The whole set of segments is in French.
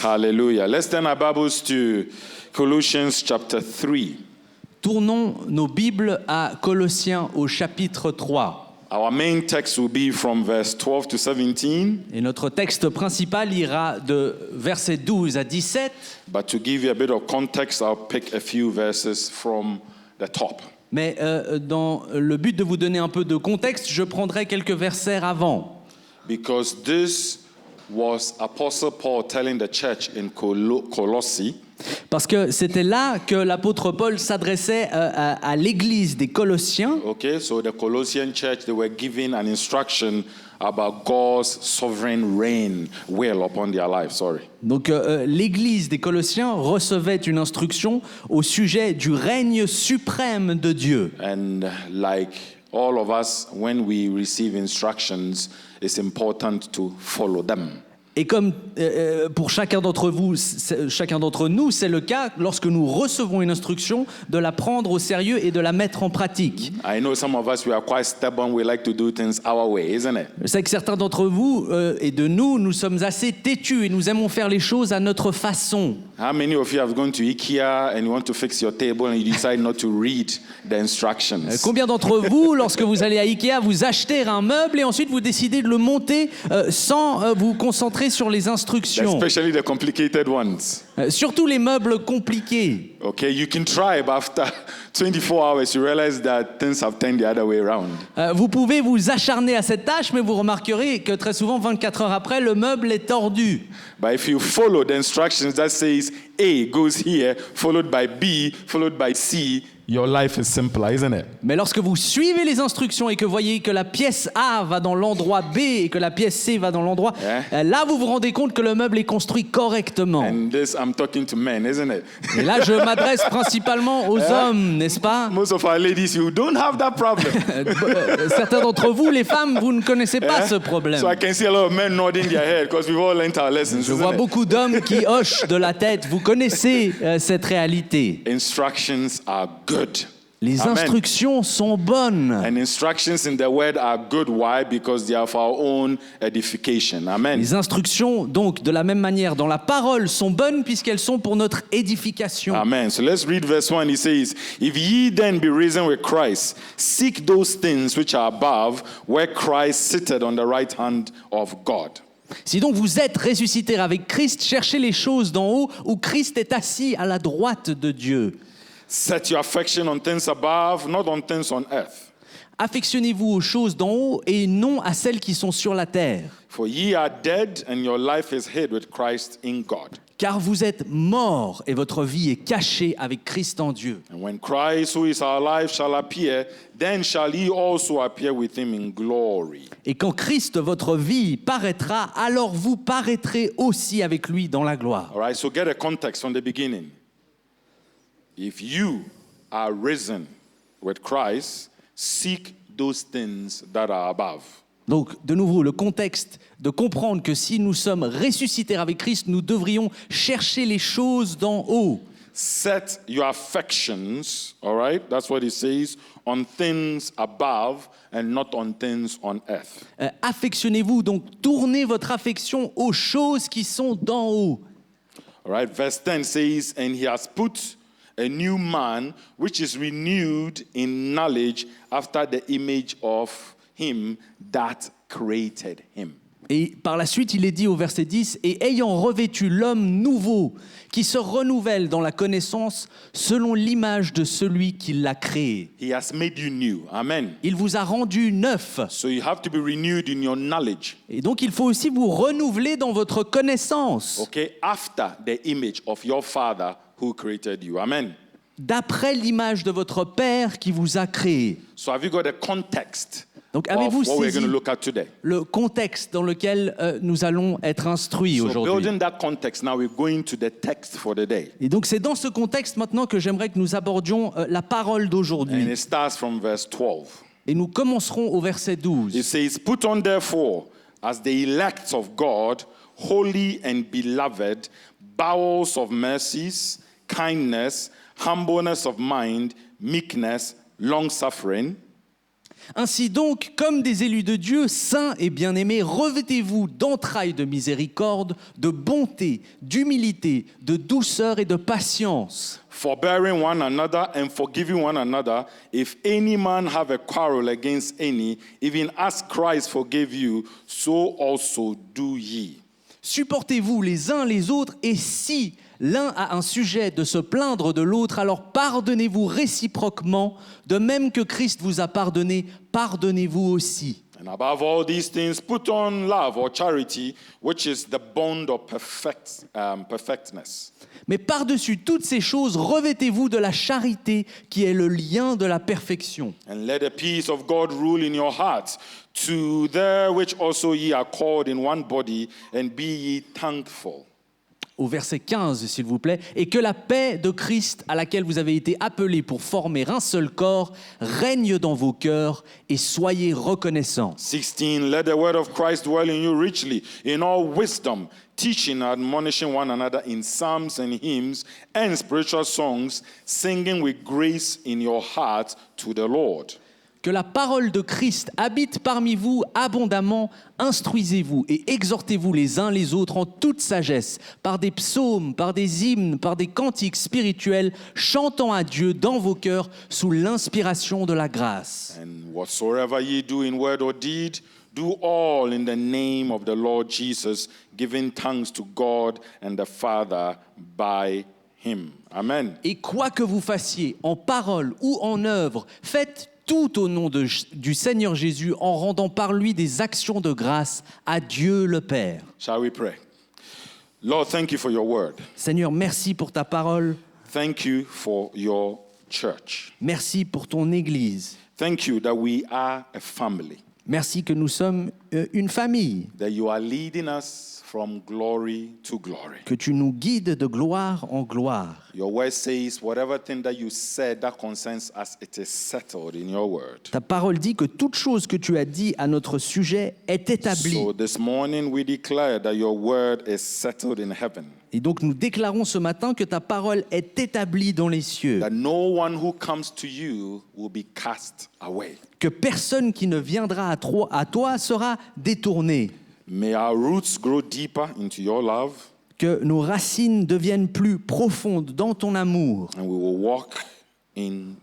Hallelujah. Let's turn our Bibles to Colossians chapter 3. Tournons nos Bibles à Colossiens au chapitre 3. Our main text will be from verse 12 to 17. Et notre texte principal ira de versets 12 à 17. But to give you a bit of context, I'll pick a few verses from the top. Mais dans le but de vous donner un peu de contexte, je prendrai quelques versets avant. Because this was Apostle Paul telling the church in Colossae. Parce que c'était là que l'apôtre Paul s'adressait à l'église des Colossiens. Okay, so the Colossian church, they were given an instruction about God's sovereign reign will upon their life. Donc l'église des Colossiens recevait une instruction au sujet du règne suprême de Dieu. And like all of us, when we receive instructions, it's important to follow them. Et comme pour chacun d'entre nous, c'est le cas lorsque nous recevons une instruction, de la prendre au sérieux et de la mettre en pratique. I know some of us, we are quite stubborn. We like to do things our way, isn't it? Je sais que certains d'entre vous et de nous sommes assez têtus et nous aimons faire les choses à notre façon. How many of you have gone to IKEA and you want to fix your table and you decide not to read the instructions? Combien d'entre vous, lorsque vous allez à IKEA, vous achetez un meuble et ensuite vous décidez de le monter sans vous concentrer sur les instructions? Especially the complicated ones. Surtout les meubles compliqués. Okay, you can try, but after 24 hours, you realize that things have turned the other way around. Vous pouvez vous acharner à cette tâche, mais vous remarquerez que très souvent, 24 heures après, le meuble est tordu. But if you follow the instructions that says A goes here, followed by B, followed by C, your life is simpler, isn't it? Mais lorsque vous suivez les instructions et que vous voyez que la pièce A va dans l'endroit B et que la pièce C va dans l'endroit, là vous vous rendez compte que le meuble est construit correctement. And this, I'm talking to men, isn't it? Et là je m'adresse principalement aux hommes, n'est-ce pas? Most of our ladies, you don't have that problem. Certains d'entre vous, les femmes, vous ne connaissez pas ce problème. So I can see a lot of men nodding their head because we've all learned our lessons. Je vois beaucoup d'hommes qui hochent de la tête. Vous connaissez cette réalité. Instructions are good. Les instructions sont bonnes. And instructions in the word are good. Why? Because they are for our own edification. Amen. Les instructions, donc, de la même manière, dans la parole, sont bonnes puisqu'elles sont pour notre édification. Amen. So let's read verse 1. It says, If ye then be risen with Christ, seek those things which are above, where Christ sitteth on the right hand of God. Si donc vous êtes ressuscités avec Christ, cherchez les choses d'en haut où Christ est assis à la droite de Dieu. Set your affection on things above, not on things on earth. Affectionnez-vous aux choses d'en haut et non à celles qui sont sur la terre. For ye are dead, and your life is hid with Christ in God. Car vous êtes morts et votre vie est cachée avec Christ en Dieu. And when Christ, who is our life, shall appear, then shall ye also appear with him in glory. Et quand Christ, votre vie, paraîtra, alors vous paraîtrez aussi avec lui dans la gloire. All right, so get a context from the beginning. If you are risen with Christ, seek those things that are above. Donc, de nouveau, le contexte de comprendre que si nous sommes ressuscités avec Christ, nous devrions chercher les choses d'en haut. Set your affections, all right, that's what it says, on things above and not on things on earth. Affectionnez-vous, donc tournez votre affection aux choses qui sont d'en haut. All right, verse 10 says, And he has put a new man, which is renewed in knowledge after the image of him that created him. Et par la suite, il est dit au verset 10, « Et ayant revêtu l'homme nouveau, qui se renouvelle dans la connaissance selon l'image de celui qui l'a créé. » He has made you new. Amen. Il vous a rendu neuf. So you have to be renewed in your knowledge. Et donc, il faut aussi vous renouveler dans votre connaissance. Okay, after the image of your Father who created you. Amen. D'après l'image de votre Père qui vous a créé. So have you got a context Donc, of avez-vous what we're saisi going to look at today? le contexte dans lequel nous allons être instruits So aujourd'hui? building that context, now we're going to the text for the day. Et donc, c'est dans ce contexte maintenant que j'aimerais que nous abordions la parole And d'aujourd'hui. it starts from verse 12. Et nous commencerons au verset 12. It says, Put on therefore, as the elect of God, holy and beloved, bowels of mercies, kindness, humbleness of mind, meekness, long-suffering, Ainsi donc, comme des élus de Dieu, saints et bien-aimés, revêtez-vous d'entrailles de miséricorde, de bonté, d'humilité, de douceur et de patience. Forbearing one another and forgiving one another, if any man have a quarrel against any, even as Christ forgave you, so also do ye. Supportez-vous les uns les autres, et si l'un a un sujet de se plaindre de l'autre, alors pardonnez-vous réciproquement, de même que Christ vous a pardonné, pardonnez-vous aussi. And above all these things, put on love or charity, which is the bond of perfectness. Mais par-dessus toutes ces choses, revêtez-vous de la charité qui est le lien de la perfection. And let the peace of God rule in your hearts, to the which also ye are called in one body, and be ye thankful. Au verset 15, s'il vous plaît, et que la paix de Christ à laquelle vous avez été appelés pour former un seul corps règne dans vos cœurs et soyez reconnaissants. 16, let the word of Christ dwell in you richly, in all wisdom, teaching and admonishing one another in psalms and hymns and spiritual songs, singing with grace in your heart to the Lord. Que la parole de Christ habite parmi vous abondamment, instruisez-vous et exhortez-vous les uns les autres en toute sagesse, par des psaumes, par des hymnes, par des cantiques spirituels, chantant à Dieu dans vos cœurs sous l'inspiration de la grâce. And whatsoever ye do in word or deed, do all in the name of the Lord Jesus, giving thanks to God and the Father by him. Amen. Et quoi que vous fassiez, en parole ou en œuvre, faites tout au nom du Seigneur Jésus en rendant par lui des actions de grâce à Dieu le Père. Shall we pray? Lord, thank you for your word. Seigneur, merci pour ta parole. Thank you for your church. Merci pour ton Église. Thank you that we are a family, Merci que nous sommes une famille, that you are leading us from glory to glory. que tu nous guides de gloire en gloire. Your word says, whatever thing that you said that concerns us, it is settled in your word. Ta parole dit que toute chose que tu as dit à notre sujet est établie. So this morning we declare that your word is settled in heaven. Et donc nous déclarons ce matin que ta parole est établie dans les cieux. That no one who comes to you will be cast away. Que personne qui ne viendra à toi sera détourné. May our roots grow deeper into your love, Que nos racines deviennent plus profondes dans ton amour. and we will walk in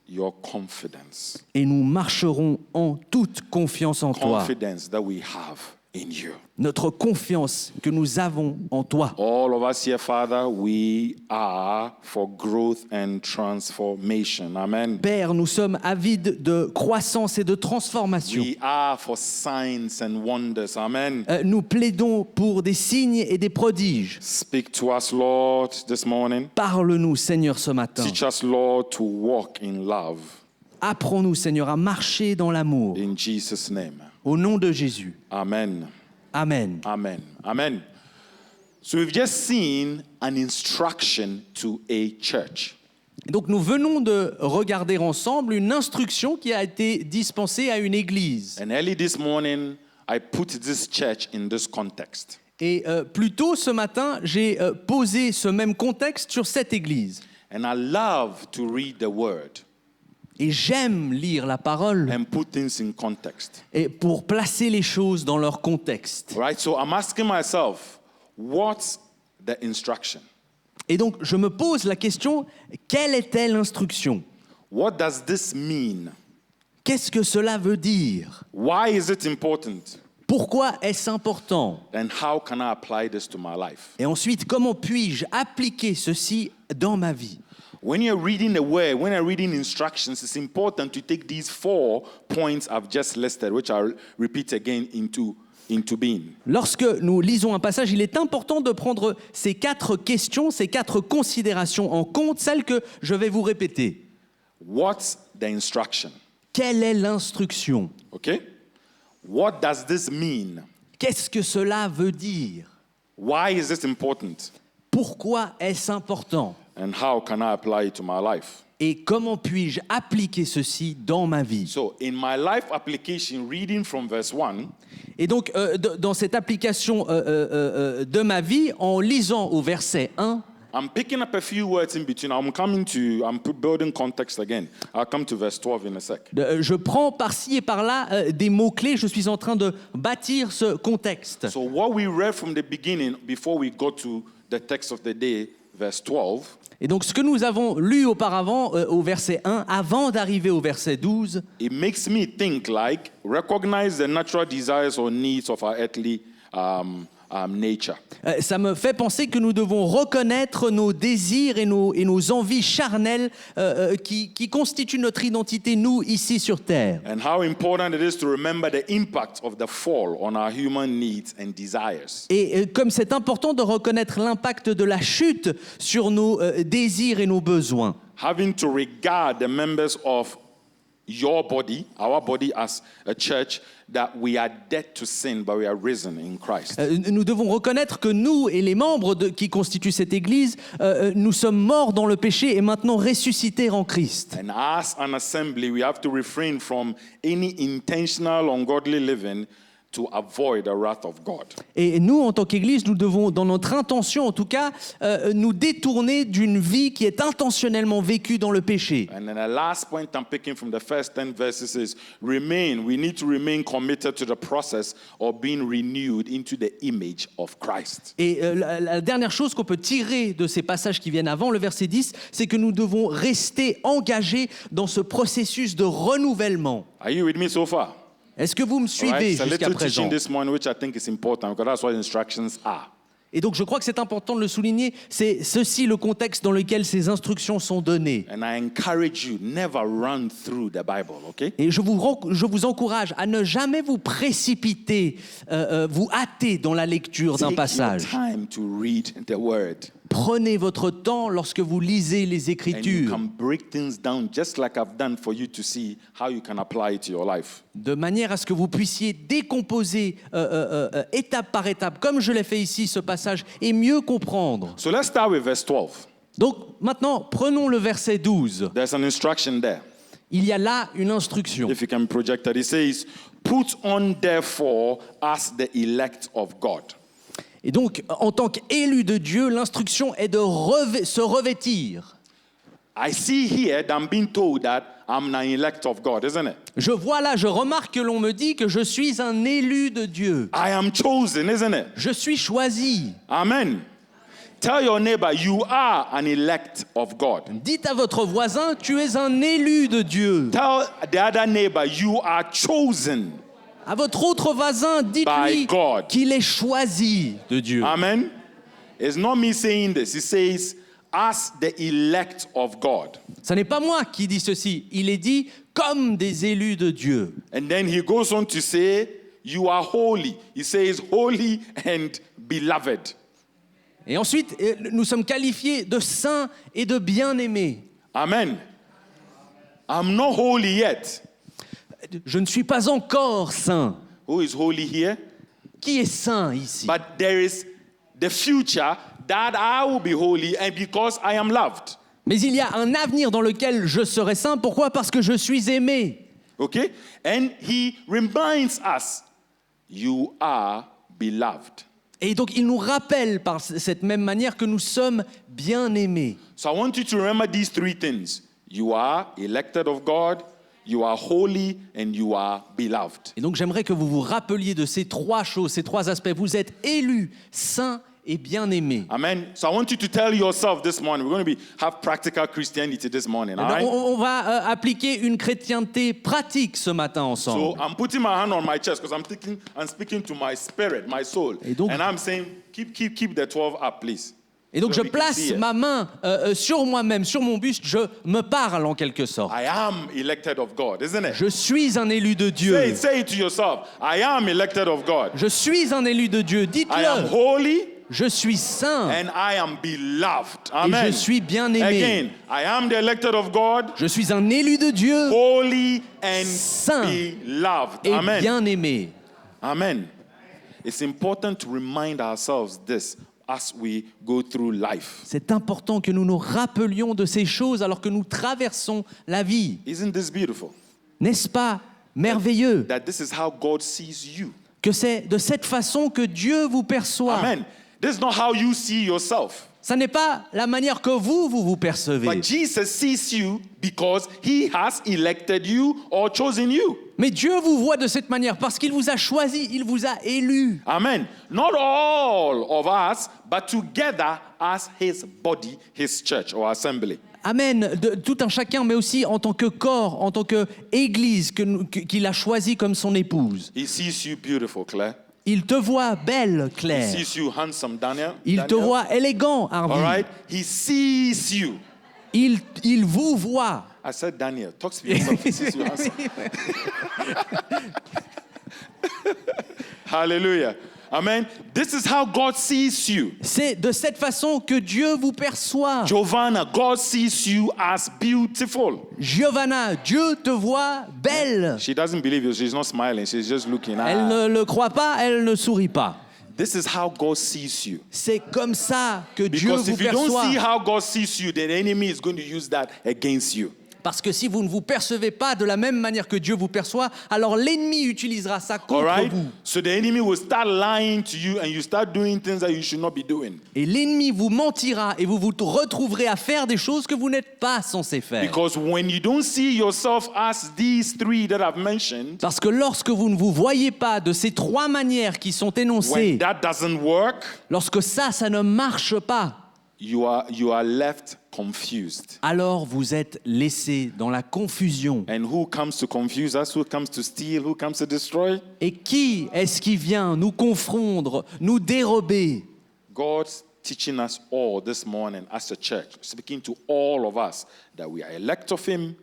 your confidence. Et nous marcherons en toute confiance en toi. Confidence that we have in you. Notre confiance que nous avons en toi. All of us here, Father, we are for growth and transformation. Amen. Père, nous sommes avides de croissance et de transformation. We are for signs and wonders. Amen. Nous plaidons pour des signes et des prodiges. Speak to us, Lord, this morning. Parle-nous, Seigneur, ce matin. Teach us, Lord, to walk in love. Apprends-nous, Seigneur, à marcher dans l'amour. In Jesus' name. Au nom de Jésus. Amen. Amen. Amen. Amen. So we've just seen an instruction to a church. Donc nous venons de regarder ensemble une instruction qui a été dispensée à une église. And early this morning, I put this church in this context. Et plus tôt ce matin, j'ai posé ce même contexte sur cette église. And I love to read the word Et j'aime lire la parole and put things in context. et pour placer les choses dans leur contexte. Right? So I'm asking myself, what's the instruction? Et donc je me pose la question, quelle était l'instruction? What does this mean? Qu'est-ce que cela veut dire? Why is it important? Pourquoi est-ce important? And how can I apply this to my life? Et ensuite, comment puis-je appliquer ceci dans ma vie? When you're reading the word, when you're reading instructions, it's important to take these 4 points I've just listed, which I'll repeat again into being. Lorsque nous lisons un passage, il est important de prendre ces 4 questions, ces 4 considérations en compte, celles que je vais vous répéter. What's the instruction? Quelle est l'instruction? Okay? What does this mean? Qu'est-ce que cela veut dire? Why is it important? Pourquoi est-ce important? And how can I apply it to my life? Et comment puis-je appliquer ceci dans ma vie? So, in my life application, reading from verse 1, Et donc, dans cette application de ma vie, en lisant au verset 1, I'm picking up a few words in between. I'm building context again. I'll come to verse 12 in a sec. Je prends par-ci et par-là des mots-clés. Je suis en train de bâtir ce contexte. So what we read from the beginning, before we go to the text of the day, verse 12, Et donc ce que nous avons lu auparavant au verset 1, avant d'arriver au verset 12, it makes me think like recognize the natural desires or needs of our earthly nature. ça me fait penser que nous devons reconnaître nos désirs et nos envies charnelles qui constituent notre identité, nous, ici sur Terre. And how important it is to remember the impact of the fall on our human needs and desires. Et comme c'est important de reconnaître l'impact de la chute sur nos désirs et nos besoins. Having to regard the members of your body, our body as a church, that we are dead to sin, but we are risen in Christ. Nous devons reconnaître que nous et les membres qui constituent cette Église, nous sommes morts dans le péché et maintenant ressuscités en Christ. And as an assembly, we have to refrain from any intentional ungodly living to avoid the wrath of God. Et nous, en tant qu'Église, nous devons, dans notre intention en tout cas, nous détourner d'une vie qui est intentionnellement vécue dans le péché. And then the last point I'm picking from the first 10 verses is remain. We need to remain committed to the process of being renewed into the image of Christ. Et la dernière chose qu'on peut tirer de ces passages qui viennent avant le verset 10, c'est que nous devons rester engagés dans ce processus de renouvellement. Are you with me so far? Est-ce que vous me All suivez right, it's a jusqu'à little présent? teaching this morning, which I think is important because that's what instructions are. Et donc je crois que c'est important de le souligner, c'est ceci le contexte dans lequel ces instructions sont données. And I encourage you, never run through the Bible, okay? Et je vous encourage à ne jamais vous précipiter, vous hâter dans la lecture d'un Take your passage. time to read the word. Prenez votre temps lorsque vous lisez les And you Écritures, can break things down just like I've done for you to see how you can apply it to your life. de manière à ce que vous puissiez décomposer étape par étape, comme je l'ai fait ici, ce passage, et mieux comprendre. So let's start with verse 12. Donc maintenant, prenons le verset 12. There's an instruction there. Il y a là une instruction. If you can project it, it says, put on therefore as the elect of God. Et donc, en tant qu'élu de Dieu, l'instruction est de se revêtir. I see here that I'm being told that I'm an elect of God, isn't it? Je remarque que l'on me dit que je suis un élu de Dieu. I am chosen, isn't it? Je suis choisi. Amen. Tell your neighbor, you are an elect of God. Dites à votre voisin, tu es un élu de Dieu. Tell the other neighbor, you are chosen. À votre autre voisin, By dites-lui God. qu'il est choisi de Dieu. Amen. It's not me saying this. It says, as the elect of God. Ce n'est pas moi qui dis ceci. Il est dit comme des élus de Dieu. And then he goes on to say, you are holy. He says, holy and beloved. Et ensuite, nous sommes qualifiés de saints et de bien-aimés. Amen. I'm not holy yet. Je ne suis pas encore saint. Who is holy here? Qui est saint ici? But there is the future that I will be holy and because I am loved. Mais il y a un avenir dans lequel je serai saint. Pourquoi? Parce que je suis aimé. Okay? And he reminds us, you are beloved. Et donc il nous rappelle par cette même manière que nous sommes bien-aimés. So I want you to remember these three things. You are elected of God, you are holy, and you are beloved. Et donc j'aimerais que vous vous rappeliez de ces trois choses, ces trois aspects. Vous êtes élus, saints et bien-aimés. Amen. So I want you to tell yourself this morning, we're going to have practical Christianity this morning, all right? On va appliquer une chrétienté pratique ce matin ensemble. So I'm putting my hand on my chest because I'm speaking to my spirit, my soul. Et donc- And I'm saying, keep the 12 up, please. Et donc So je we can see place it. ma main sur moi-même, sur mon buste, je me parle en quelque sorte. I am elected of God, isn't it? Je suis un élu de Dieu. Say it to yourself. I am elected of God. Je suis un élu de Dieu. I am Dites-le. holy Je suis saint and I am beloved. et Amen. je suis bien-aimé. Again, I am the elected of God, Je suis un élu de Dieu holy and Saint beloved. et Amen. bien-aimé. Amen. It's important to remind ourselves this as we go through life. C'est important que nous nous rappelions de ces choses alors que nous traversons la vie. Isn't this beautiful? N'est-ce pas merveilleux That this is how God sees you. que c'est de cette façon que Dieu vous perçoit? Amen. This is not how you see yourself. Ça n'est pas la manière que vous percevez. But Jesus sees you because he has elected you or chosen you. Mais Dieu vous voit de cette manière parce qu'il vous a choisi, il vous a élu. Amen. Not all of us, but together as his body, his church or assembly. Amen. De tout un chacun, mais aussi en tant que corps, en tant qu'Église qu'il a choisi comme son épouse. He sees you beautiful, Claire. Il te voit belle, He Claire. sees you handsome, Daniel. Il te voit élégant, Harvey. All right. He sees you. Il vous voit. I said, Daniel, talk to yourself. He sees you handsome. Hallelujah. Amen. This is how God sees you. C'est de cette façon que Dieu vous perçoit. Giovanna, God sees you as beautiful. Giovanna, Dieu te voit belle. She doesn't believe you. She's not smiling. She's just looking. Elle ne le croit pas, elle ne sourit pas. This is how God sees you. C'est comme ça que Dieu Because vous if you don't perçoit. see how God sees you, then the enemy is going to use that against you. Parce que si vous ne vous percevez pas de la même manière que Dieu vous perçoit, alors l'ennemi utilisera ça All contre right? vous. So the enemy will start lying to you and you start doing things that you should not be doing. Et l'ennemi vous mentira et vous vous retrouverez à faire des choses que vous n'êtes pas censé faire. Because when you don't see yourself as these three that I've mentioned, Parce que lorsque vous ne vous voyez pas de ces trois manières qui sont when énoncées, that doesn't work, lorsque ça ne marche pas, you are left confused. alors vous êtes laissé dans la confusion. And who comes to confuse us? Who comes to steal? Who comes to destroy? Et qui est-ce qui vient nous confondre, nous dérober? God's teaching us all this morning as a church, speaking to all of us, that we are elect of Him,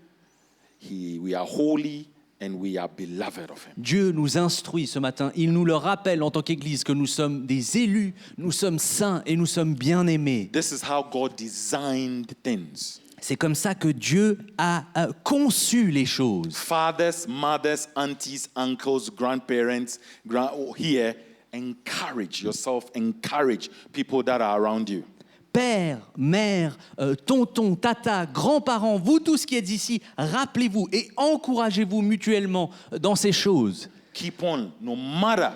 we are holy, and we are beloved of Him. Dieu nous instruit ce matin, il nous le rappelle en tant qu'Église que nous sommes des élus, nous sommes saints et nous sommes bien-aimés. This is how God designed things. C'est comme ça que Dieu a conçu les choses. Fathers, mothers, aunties, uncles, grandparents, here, encourage yourself, encourage people that are around you. Père, mère, tonton, tata, grands-parents, vous tous qui êtes ici, rappelez-vous et encouragez-vous mutuellement dans ces choses. Keep on, no matter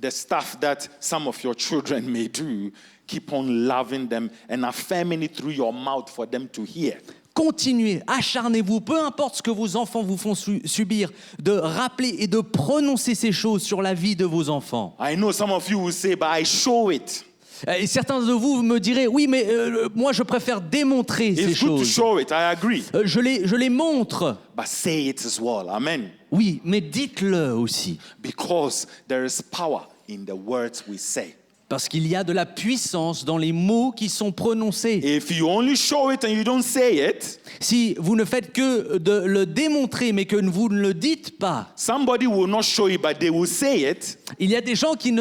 the stuff that some of your children may do, keep on loving them and affirming it through your mouth for them to hear. Continuez, acharnez-vous, peu importe ce que vos enfants vous font subir, de rappeler et de prononcer ces choses sur la vie de vos enfants. I know some of you will say, but I show it. Et certains de vous me diraient, oui, mais moi je préfère démontrer ces It's good to choses. show it, I agree. Je les montre. But say it as well, amen. Oui, mais dites-le aussi. Because there is power in the words we say. Parce qu'il y a de la puissance dans les mots qui sont prononcés. If you only show it and you don't say it, Si vous ne faites que de le démontrer, mais que vous ne le dites pas, somebody will not show it, but they will say it, il y a des gens qui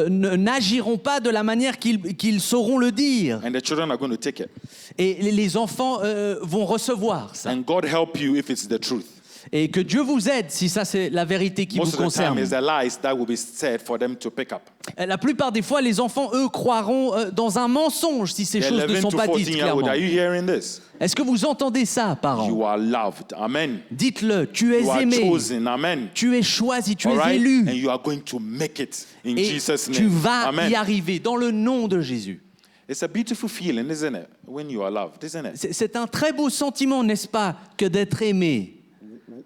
n'agiront pas de la manière qu'ils sauront le dire. and the children are going to take it. Et les enfants vont recevoir ça. And God help you if it's the truth. Et que Dieu vous aide si ça c'est la vérité qui Most vous of the time, concerne. it's the lies that will be said for them to pick up. La plupart des fois, les enfants, eux, croiront dans un mensonge si ces The choses ne 11 sont to pas 14 dites year old, clairement. are you hearing this? Est-ce que vous entendez ça, parents? You are loved, amen. Dites-le, tu es You are aimé, chosen, amen. tu es choisi, tu All es right? élu. And you are going to make it in Et Jesus' tu name. vas Amen. y arriver dans le nom de Jésus. It's a beautiful feeling, isn't it? When you are loved, isn't it? C'est un très beau sentiment, n'est-ce pas, que d'être aimé.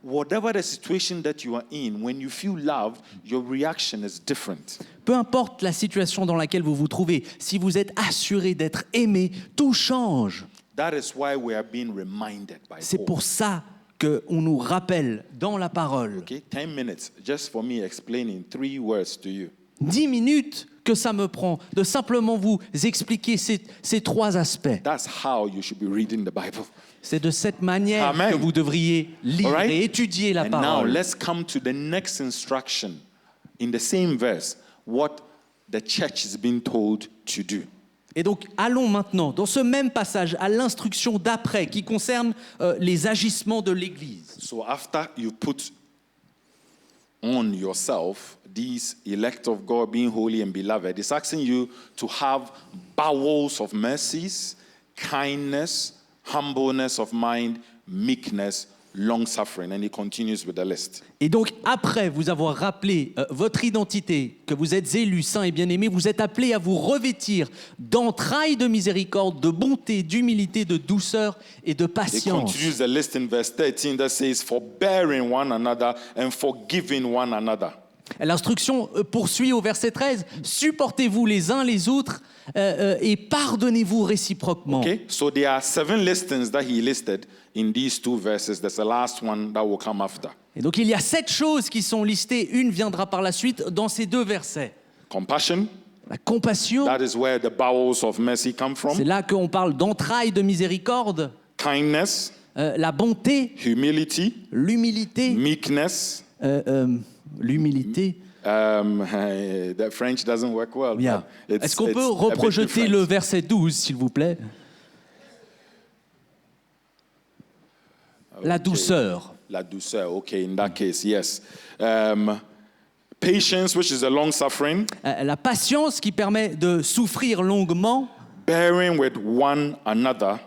Whatever the situation that you are in, when you feel loved, your reaction is different. Peu importe la situation dans laquelle vous vous trouvez, si vous êtes assuré d'être aimé, tout change. That is why we are being reminded by C'est Paul. pour ça qu'on nous rappelle dans la parole. Okay, 10 minutes just for me explaining 3 words to you. 10 minutes que ça me prend de simplement vous expliquer ces trois aspects. That's how you should be reading the Bible. C'est de cette manière Amen. que vous devriez lire All right? et étudier la And now parole. let's come to the next instruction in the same verse, what the church is being told to do. Et donc, allons maintenant, dans ce même passage, à l'instruction d'après qui concerne les agissements de l'Église. So after you put on yourself these elect of God being holy and beloved, it's asking you to have bowels of mercies, kindness, humbleness of mind, meekness, long-suffering. And he continues with the list. Et donc, après vous avoir rappelé votre identité, que vous êtes élus, saints et bien-aimés, vous êtes appelés à vous revêtir d'entrailles de miséricorde, de bonté, d'humilité, de douceur et de He patience. continues the list in verse 13 that says, forbearing one another and forgiving one another. L'instruction poursuit au verset 13. Supportez-vous les uns les autres et pardonnez-vous réciproquement. Okay, so there are 7 listings that he listed in these 2 verses. There's the last one that will come after. Et donc il y a 7 choses qui sont listées. Une viendra par la suite dans ces 2 versets. Compassion, La compassion, that is where the bowels of mercy come c'est from. là qu'on parle d'entrailles de miséricorde. Kindness, La bonté, humility, l'humilité, meekness. l'humilité. The French doesn't work well. Yeah. but Est-ce qu'on peut a bit reprojeter different. le verset 12, s'il vous plaît? La douceur. La douceur, okay, in that case, yes. Patience, which is a long suffering, La patience qui permet de souffrir longuement, bearing with one another,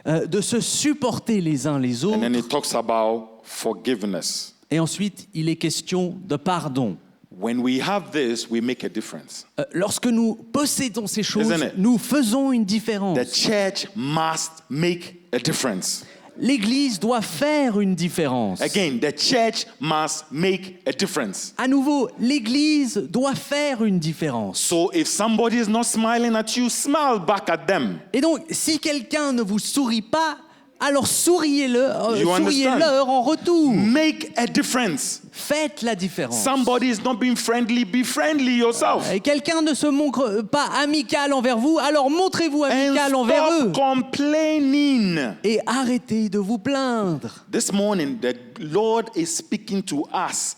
de se supporter les uns les and then autres. it talks about forgiveness. Et ensuite, il est question de pardon. When we have this, we make a difference. Lorsque nous possédons ces choses, Isn't it? nous faisons une The différence. church must make a difference. L'Église doit faire une différence. Again, the church must make a difference. À nouveau, l'Église doit faire une différence. So if somebody is not smiling at you, smile back at them. Et donc, si quelqu'un ne vous sourit pas, alors souriez-leur You understand? en retour. Make a difference. Faites la différence. Somebody is not being friendly, be friendly yourself. Et quelqu'un ne se montre pas amical envers vous, alors montrez-vous And amical envers eux. stop complaining. Et arrêtez de vous plaindre. This morning, the Lord is speaking to us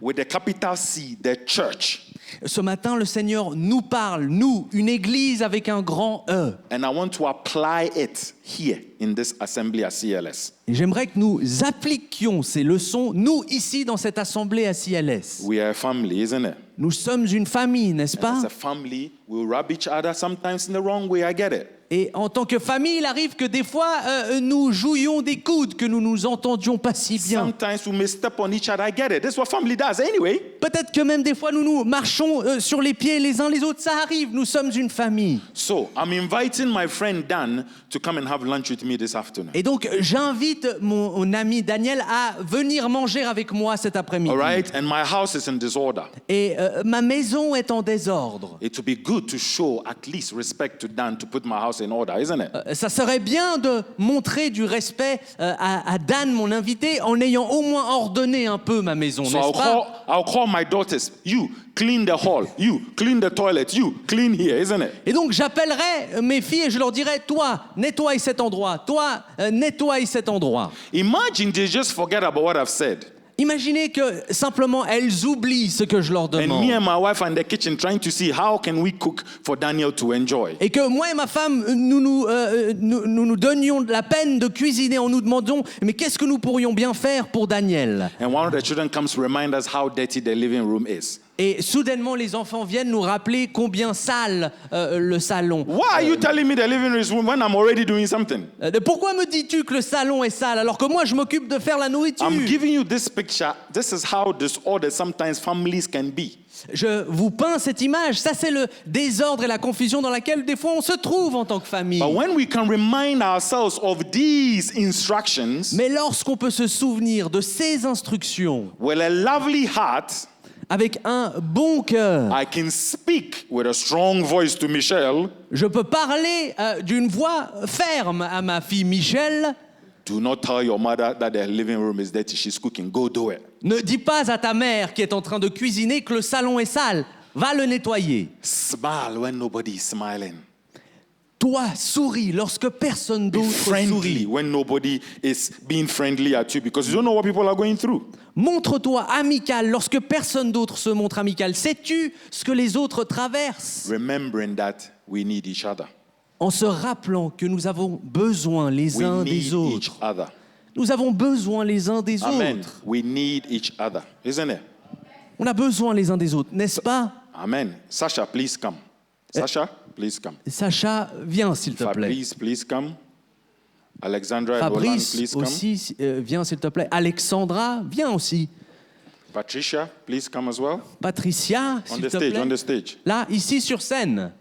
with a capital C, the church. Ce matin, le Seigneur nous parle, nous, une église avec un grand E. And I want to apply it here in this assembly at CLS. Et j'aimerais que nous appliquions ces leçons, nous, ici, dans cette assemblée à CLS. We are a family, isn't it? Nous sommes une famille, n'est-ce pas? As a family, we rub each other sometimes in the wrong way. I get it. Et en tant que famille, il arrive que des fois, nous jouions des coudes, que nous nous entendions pas si bien. Sometimes we may step on each other. I get it. That's what family does anyway. Peut-être que même des fois, nous nous marchons sur les pieds les uns les autres. Ça arrive, nous sommes une famille. So I'm inviting my friend Dan to come and have lunch with me this afternoon. Et donc, j'invite mon ami Daniel à venir manger avec moi cet après-midi. All right? And my house is in disorder. Et ma maison est en désordre. It would be good to show at least respect to Dan to put my house in order, isn't it? Ça serait bien de montrer du respect à Dan, mon invité, en ayant au moins ordonné un peu ma maison, So n'est-ce pas? I'll call my daughters. You clean the hall. You clean the toilet. You clean here, isn't it? Et donc j'appellerai mes filles et je leur dirai, toi, nettoie cet endroit, toi, nettoie cet endroit. Imagine they just forget about what I've said. Imaginez que simplement elles oublient ce que je leur And me demande. and my wife are in the kitchen trying to see how can we cook for Daniel to enjoy. Et que moi et ma femme, nous donnions la peine de cuisiner en nous demandant, mais qu'est-ce que nous pourrions bien faire pour Daniel? And one of the children comes to remind us how dirty the living room is. Et soudainement, les enfants viennent nous rappeler combien sale le salon. Why are you telling me the living room is when I'm already doing something? Pourquoi me dis-tu que le salon est sale alors que moi je m'occupe de faire la nourriture? I'm giving you this picture. This is how disordered sometimes families can be. Je vous peins cette image. Ça, c'est le désordre et la confusion dans laquelle des fois on se trouve en tant que famille. But when we can remind ourselves of these instructions, Mais lorsqu'on peut se souvenir de ces instructions with a lovely heart, avec un bon cœur, I can speak with a strong voice to Michelle. je peux parler d'une voix ferme à ma fille Michel. Do not tell your mother that the living room is dirty. She's cooking. Go do it. Ne dis pas à ta mère qui est en train de cuisiner que le salon est sale. Va le nettoyer. Smile when nobody is smiling. Toi, souris lorsque personne Be d'autre friendly sourit. when nobody is being friendly at you because you don't know what people are going through. Montre-toi amical lorsque personne d'autre se montre amical. Sais-tu ce que les autres traversent? Remembering that we need each other. En se rappelant que nous avons besoin les We uns need des each autres. other. Nous avons besoin les uns des Amen. autres. We need each other, isn't it? On a besoin les uns des autres, n'est-ce pas? Amen. Sasha, please come. Sasha, please come. Sacha, viens s'il te plaît. Fabrice, please come. Alexandra and Roland, Fabrice please come. aussi, viens s'il te plaît. Alexandra, viens aussi. Patricia, please come as well. Patricia, On s'il the te stage, plaît. on the stage. Là, ici sur scène.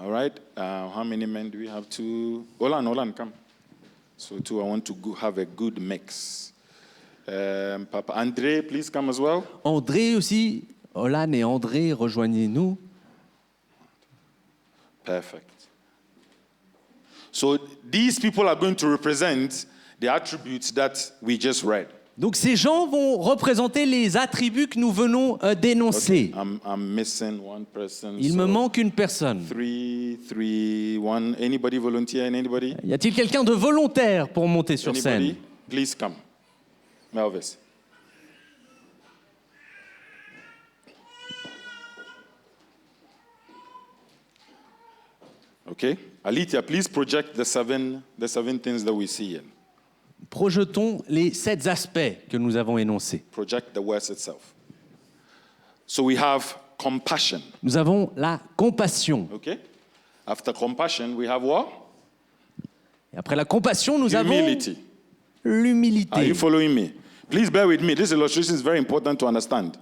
All right. How many men do we have? Two. Olan, come. So two, I want to have a good mix. Papa André, please come as well. André aussi. Olan et André, rejoignez-nous. Perfect. So these people are going to represent the attributes that we just read. Donc ces gens vont représenter les attributs que nous venons d'énoncer. I'm missing one person. Il me manque une personne. 3, 1. Anybody volunteer? Anybody? Y a-t-il quelqu'un de volontaire pour monter sur scène? Anybody? Please come. Melvis. Okay. Alithia, please project the seven things that we see here. Projetons les 7 aspects que nous avons énoncés. Project the words itself. So we have compassion. Nous avons la compassion. Okay. After compassion, we have what? Et après la compassion, nous Humility. avons Are you l'humilité. following me? Please bear with me. This illustration is very important to understand.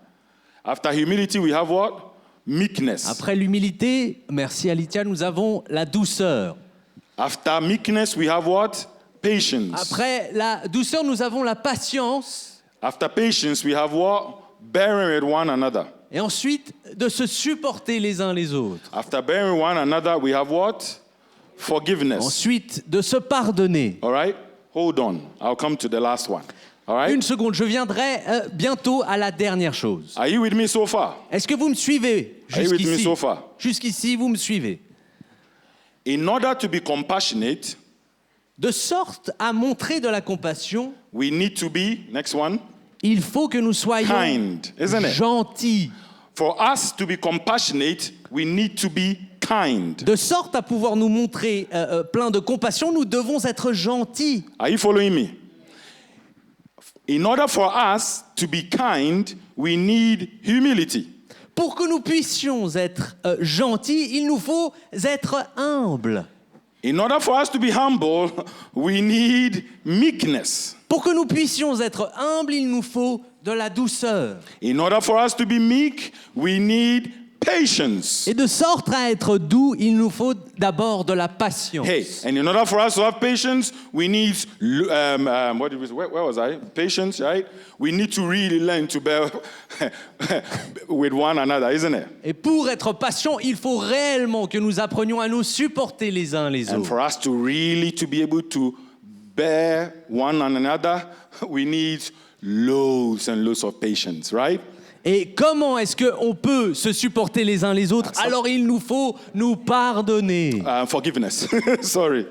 After humility, we have what? Meekness. Après l'humilité, merci Alitia, nous avons la douceur. After meekness, we have what? Patience. Après la douceur, nous avons la patience. After patience, we have what? Bearing with one another. Et ensuite, de se supporter les uns les autres. After bearing one another, we have what? Forgiveness. Ensuite, de se pardonner. All right? Hold on. I'll come to the last one. All right? Une seconde, je viendrai bientôt à la dernière chose. Are you with me so far? Est-ce que vous me suivez Are you with me jusqu'ici? so far? Jusqu'ici, vous me suivez. In order to be compassionate, De sorte à montrer de la compassion, we need to be, next one, il faut que nous soyons kind, isn't it? gentils. For us to be compassionate, we need to be kind. De sorte à pouvoir nous montrer plein de compassion, nous devons être gentils. Are you following me? In order for us to be kind, we need humility. Pour que nous puissions être gentils, il nous faut être humbles. In order for us to be humble, we need meekness. Pour que nous puissions être humbles, il nous faut de la douceur. In order for us to be meek, we need patience. Et de sorte à être doux, il nous faut d'abord de la patience. Hey, and in order for us to have patience, we need what did we say? Where was I? Patience, right? We need to really learn to bear with one another, isn't it? Et pour être patient, il faut réellement que nous apprenions à nous supporter les uns les And autres. for us to really to be able to bear one another, we need loads and loads of patience, right? Et comment est-ce qu'on peut se supporter les uns les autres? Alors il nous faut nous pardonner. Forgiveness. Sorry.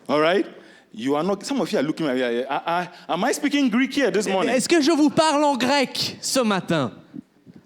All right? You are not. Some of you are looking at me. Am I speaking Greek here this morning? Est-ce que je vous parle en grec ce matin?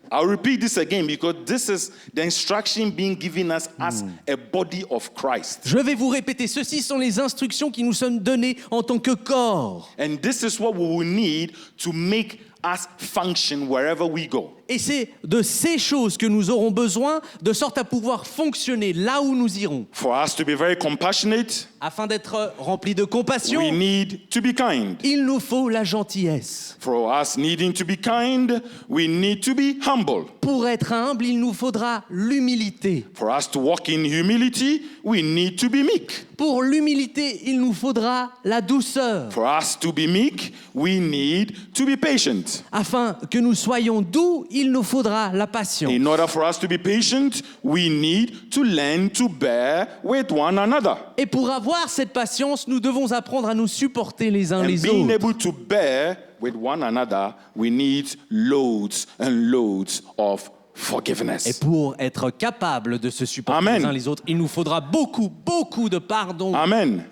I'll repeat this again because this is the instruction being given us as a body of Christ. Je vais vous répéter, ceci sont les instructions qui nous sont données en tant que corps. And this is what we will need to make us function wherever we go. Et c'est de ces choses que nous aurons besoin de sorte à pouvoir fonctionner là où nous irons. For us to be very compassionate, Afin d'être remplis de compassion, we need to be kind. il nous faut la gentillesse. For us needing to be kind, we need to be humble. Pour être humble, il nous faudra l'humilité. For us to walk in humility, we need to be meek. Pour l'humilité, il nous faudra la douceur. For us to be meek, we need to be patient. Afin que nous soyons doux, il nous faudra la patience. In order for us to be patient, we need to learn to bear with one another. Et pour avoir cette patience, nous devons apprendre à nous supporter les uns And les being autres. able to bear with one another, we need loads and loads of Et forgiveness. pour être capable de se supporter Amen. les uns les autres, il nous faudra beaucoup, beaucoup de pardon. Amen.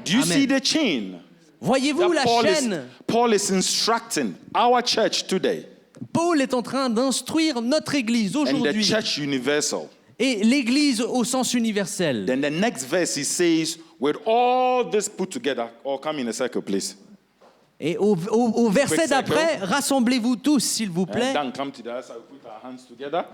Do you Amen. see the chain? Voyez-vous la chaîne? Paul is instructing our church today Paul est en train d'instruire notre Église and the aujourd'hui. church universal. Et l'Église au sens universel. Then the next verse he says, with all this put together, or come in a circle, please. Et au verset Quick circle. d'après, rassemblez-vous tous, s'il vous And plaît. then come to the other side, we put our hands together.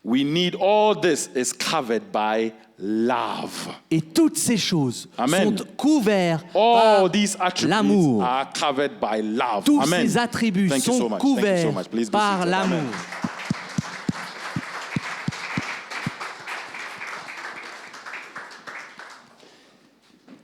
We need all this is covered by love. Et toutes ces choses Amen. sont couvertes All par these attributes l'amour. are covered by love. Tous Amen. ces attributs Thank you sont so much. couverts Thank you so much. Please be par seated. l'amour. Amen.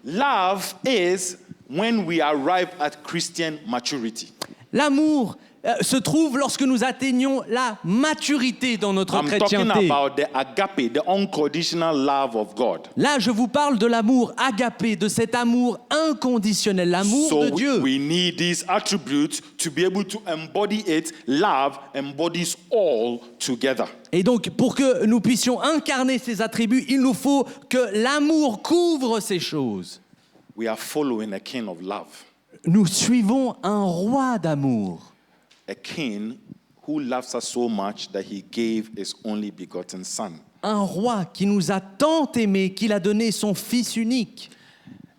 Love is when we arrive at Christian maturity. L'amour se trouve lorsque nous atteignons la maturité dans notre I'm talking chrétienté. about the agape, the unconditional love of God. Là, je vous parle de l'amour agapé, de cet amour inconditionnel, l'amour So de Dieu. we need these attributes to be able to embody it. Love embodies all together. Et donc, pour que nous puissions incarner ces attributs, il nous faut que l'amour couvre ces choses. We are following a king of love, Nous suivons un roi d'amour. a king who loves us so much that he gave his only begotten son. Un roi qui nous a tant aimés qu'il a donné son Fils unique.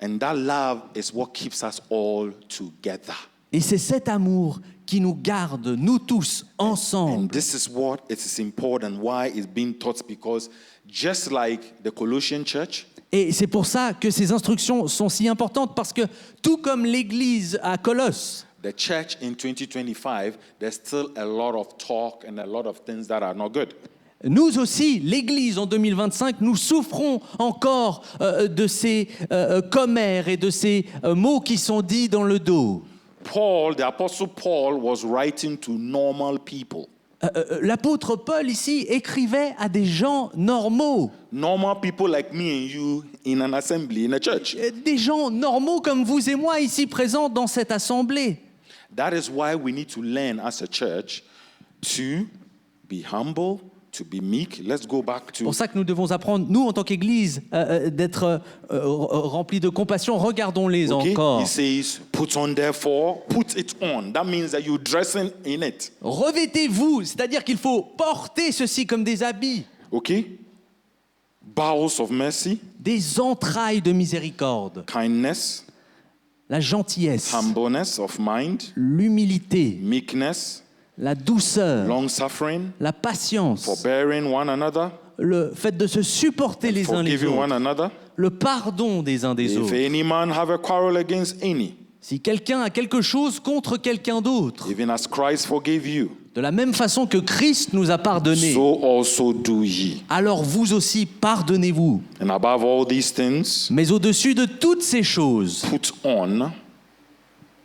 And that love is what keeps us all together. Et c'est cet amour qui nous garde, nous tous, And ensemble. this is what it is important, why it's being taught, because just like the Colossian church, Et c'est pour ça que ces instructions sont si importantes, parce que tout comme l'Église à Colosse, the church in 2025, there's still a lot of talk and a lot of things that are not good. nous aussi, l'Église en 2025, nous souffrons encore de ces commères et de ces mots qui sont dits dans le dos. Paul, the apostle Paul, was writing to normal people. L'apôtre Paul ici écrivait à des gens normaux, Normal people like me and you in an assembly, in a church. des gens normaux comme vous et moi ici présents dans cette assemblée. That is why we need to learn as a church to be humble, to be meek. Let's go back C'est to pour ça que nous devons apprendre, nous en tant qu'Église, d'être remplis de compassion. Regardons-les okay. encore. He says, put on therefore, put it on. That means that you're dressing in it. Revêtez-vous, c'est-à-dire qu'il faut porter ceci comme des habits, Okay? Bowels of mercy, des entrailles de miséricorde, kindness, la gentillesse, humbleness of mind, l'humilité, meekness, la douceur, long suffering, la patience, forbearing one another, le fait de se supporter les uns les forgiving one autres, another. le pardon des uns des If autres. any man have a quarrel against any, Si quelqu'un a quelque chose contre quelqu'un d'autre, even as Christ forgave you, de la même façon que Christ nous a pardonnés, so also do ye. alors vous aussi pardonnez-vous. And above all these things, Mais au-dessus de toutes ces choses, put on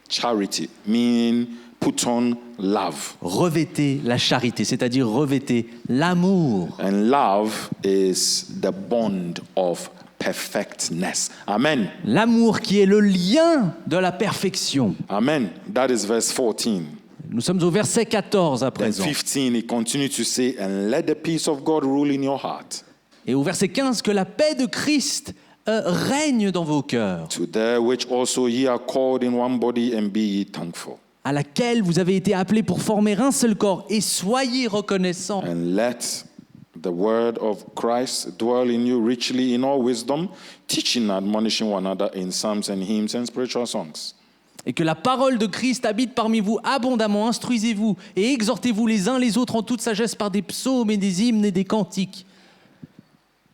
charity, meaning put on love. revêtez la charité, c'est-à-dire revêtez l'amour. And love is the bond of perfectness. Amen. L'amour qui est le lien de la perfection. Amen. That is verse 14. Nous sommes au verset 14 à Then présent. 15, he continues to say, and let the peace of God rule in your heart, Et au verset 15, que la paix de Christ règne dans vos cœurs, to the which also ye are called in one body, and be ye thankful. à laquelle vous avez été appelés pour former un seul corps, et soyez reconnaissants. And let the word of Christ dwell in you richly in all wisdom, teaching and admonishing one another in psalms and hymns and spiritual songs. Et que la parole de Christ habite parmi vous abondamment, instruisez-vous et exhortez-vous les uns les autres en toute sagesse par des psaumes et des hymnes et des cantiques.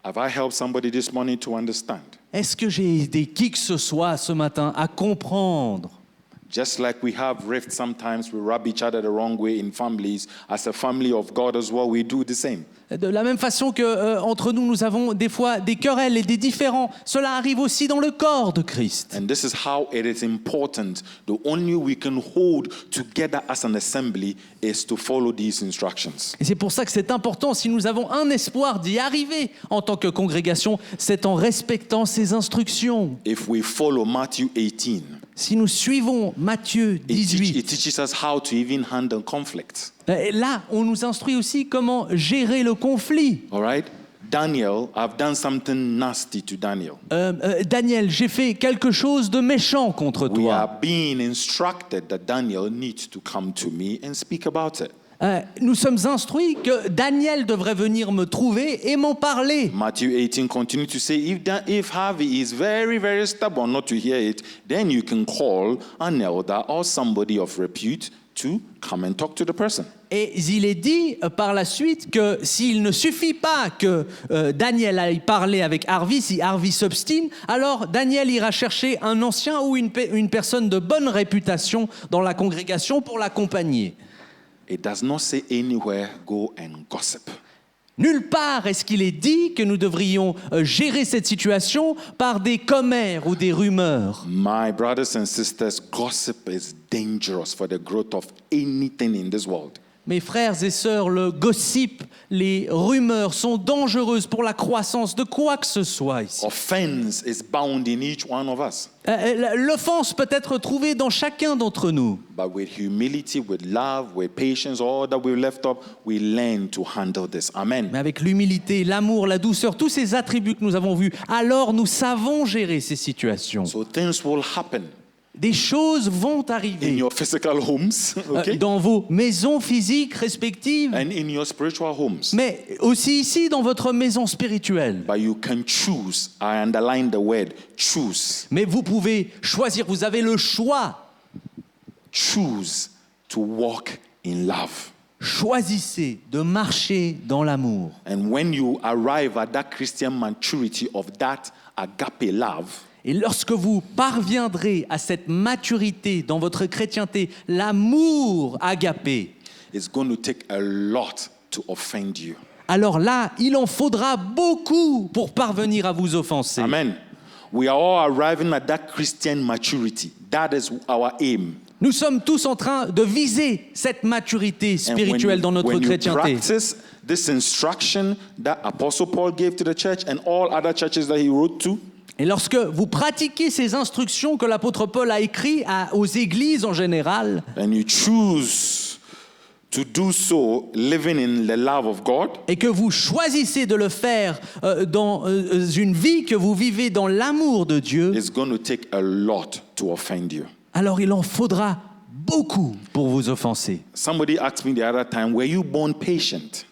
Have I helped somebody this morning to understand? Est-ce que j'ai aidé qui que ce soit ce matin à comprendre? Just like we have rifts sometimes, we rub each other the wrong way in families. As a family of God as well, we do the same. De la même façon que entre nous, nous avons des fois des querelles et des différends, cela arrive aussi dans le corps de Christ. And this is how it is important. The only way we can hold together as an assembly is to follow these instructions. Et c'est pour ça que c'est important, si nous avons un espoir d'y arriver en tant que congrégation, c'est en respectant ces instructions. If we follow Matthew 18, Si nous suivons Matthieu it 18, teaches us how to even handle conflict. là, on nous instruit aussi comment gérer le conflit. All right? Daniel, I've done something nasty to Daniel. Daniel, j'ai fait quelque chose de méchant contre We toi. are being instructed that Daniel needs to come to me and speak about it. Nous sommes instruits que Daniel devrait venir me trouver et m'en parler. Matthew 18 continues to say, if Harvey is very, very stubborn not to hear it, then you can call an elder or somebody of repute to come and talk to the person. Et il est dit par la suite que s'il ne suffit pas que Daniel aille parler avec Harvey, si Harvey s'obstine, alors Daniel ira chercher un ancien ou une personne de bonne réputation dans la congrégation pour l'accompagner. It does not say anywhere, go and gossip. Nulle part est-ce qu'il est dit que nous devrions gérer cette situation par des commères ou des rumeurs. My brothers and sisters, gossip is dangerous for the growth of anything in this world. Mes frères et sœurs, le gossip, les rumeurs sont dangereuses pour la croissance de quoi que ce soit ici. Offense is bound in each one of us. L'offense peut être trouvée dans chacun d'entre nous. But with humility, with love, with patience, all that we've left up, we learn to handle this. Amen. Mais avec l'humilité, l'amour, la douceur, tous ces attributs que nous avons vus, alors nous savons gérer ces situations. So things will happen Des choses vont in arriver your physical homes, okay? dans vos maisons physiques respectives, And in your spiritual homes. mais aussi ici dans votre maison spirituelle. But you can choose. I underline the word choose. Mais vous pouvez choisir, vous avez le choix. Choose to walk in love. Choisissez de marcher dans l'amour. And when you arrive at that Christian maturity of that agape love, Et lorsque vous parviendrez à cette maturité dans votre chrétienté, l'amour agapé, it's going to take a lot to offend you. alors là, il en faudra beaucoup pour parvenir à vous offenser. Amen. We are all arriving at that Christian maturity. That is our aim. Nous sommes tous en train de viser cette maturité And spirituelle dans notre when you chrétienté. practice this instruction that Apostle Paul gave to the church and all other churches that he wrote to, Et lorsque vous pratiquez ces instructions que l'apôtre Paul a écrites aux églises en général, and you choose to do so living in the love of God, et que vous choisissez de le faire dans une vie que vous vivez dans l'amour de Dieu, it's going to take a lot to offend you. alors il en faudra beaucoup pour vous offenser. Somebody asked me the other time, were you born patient?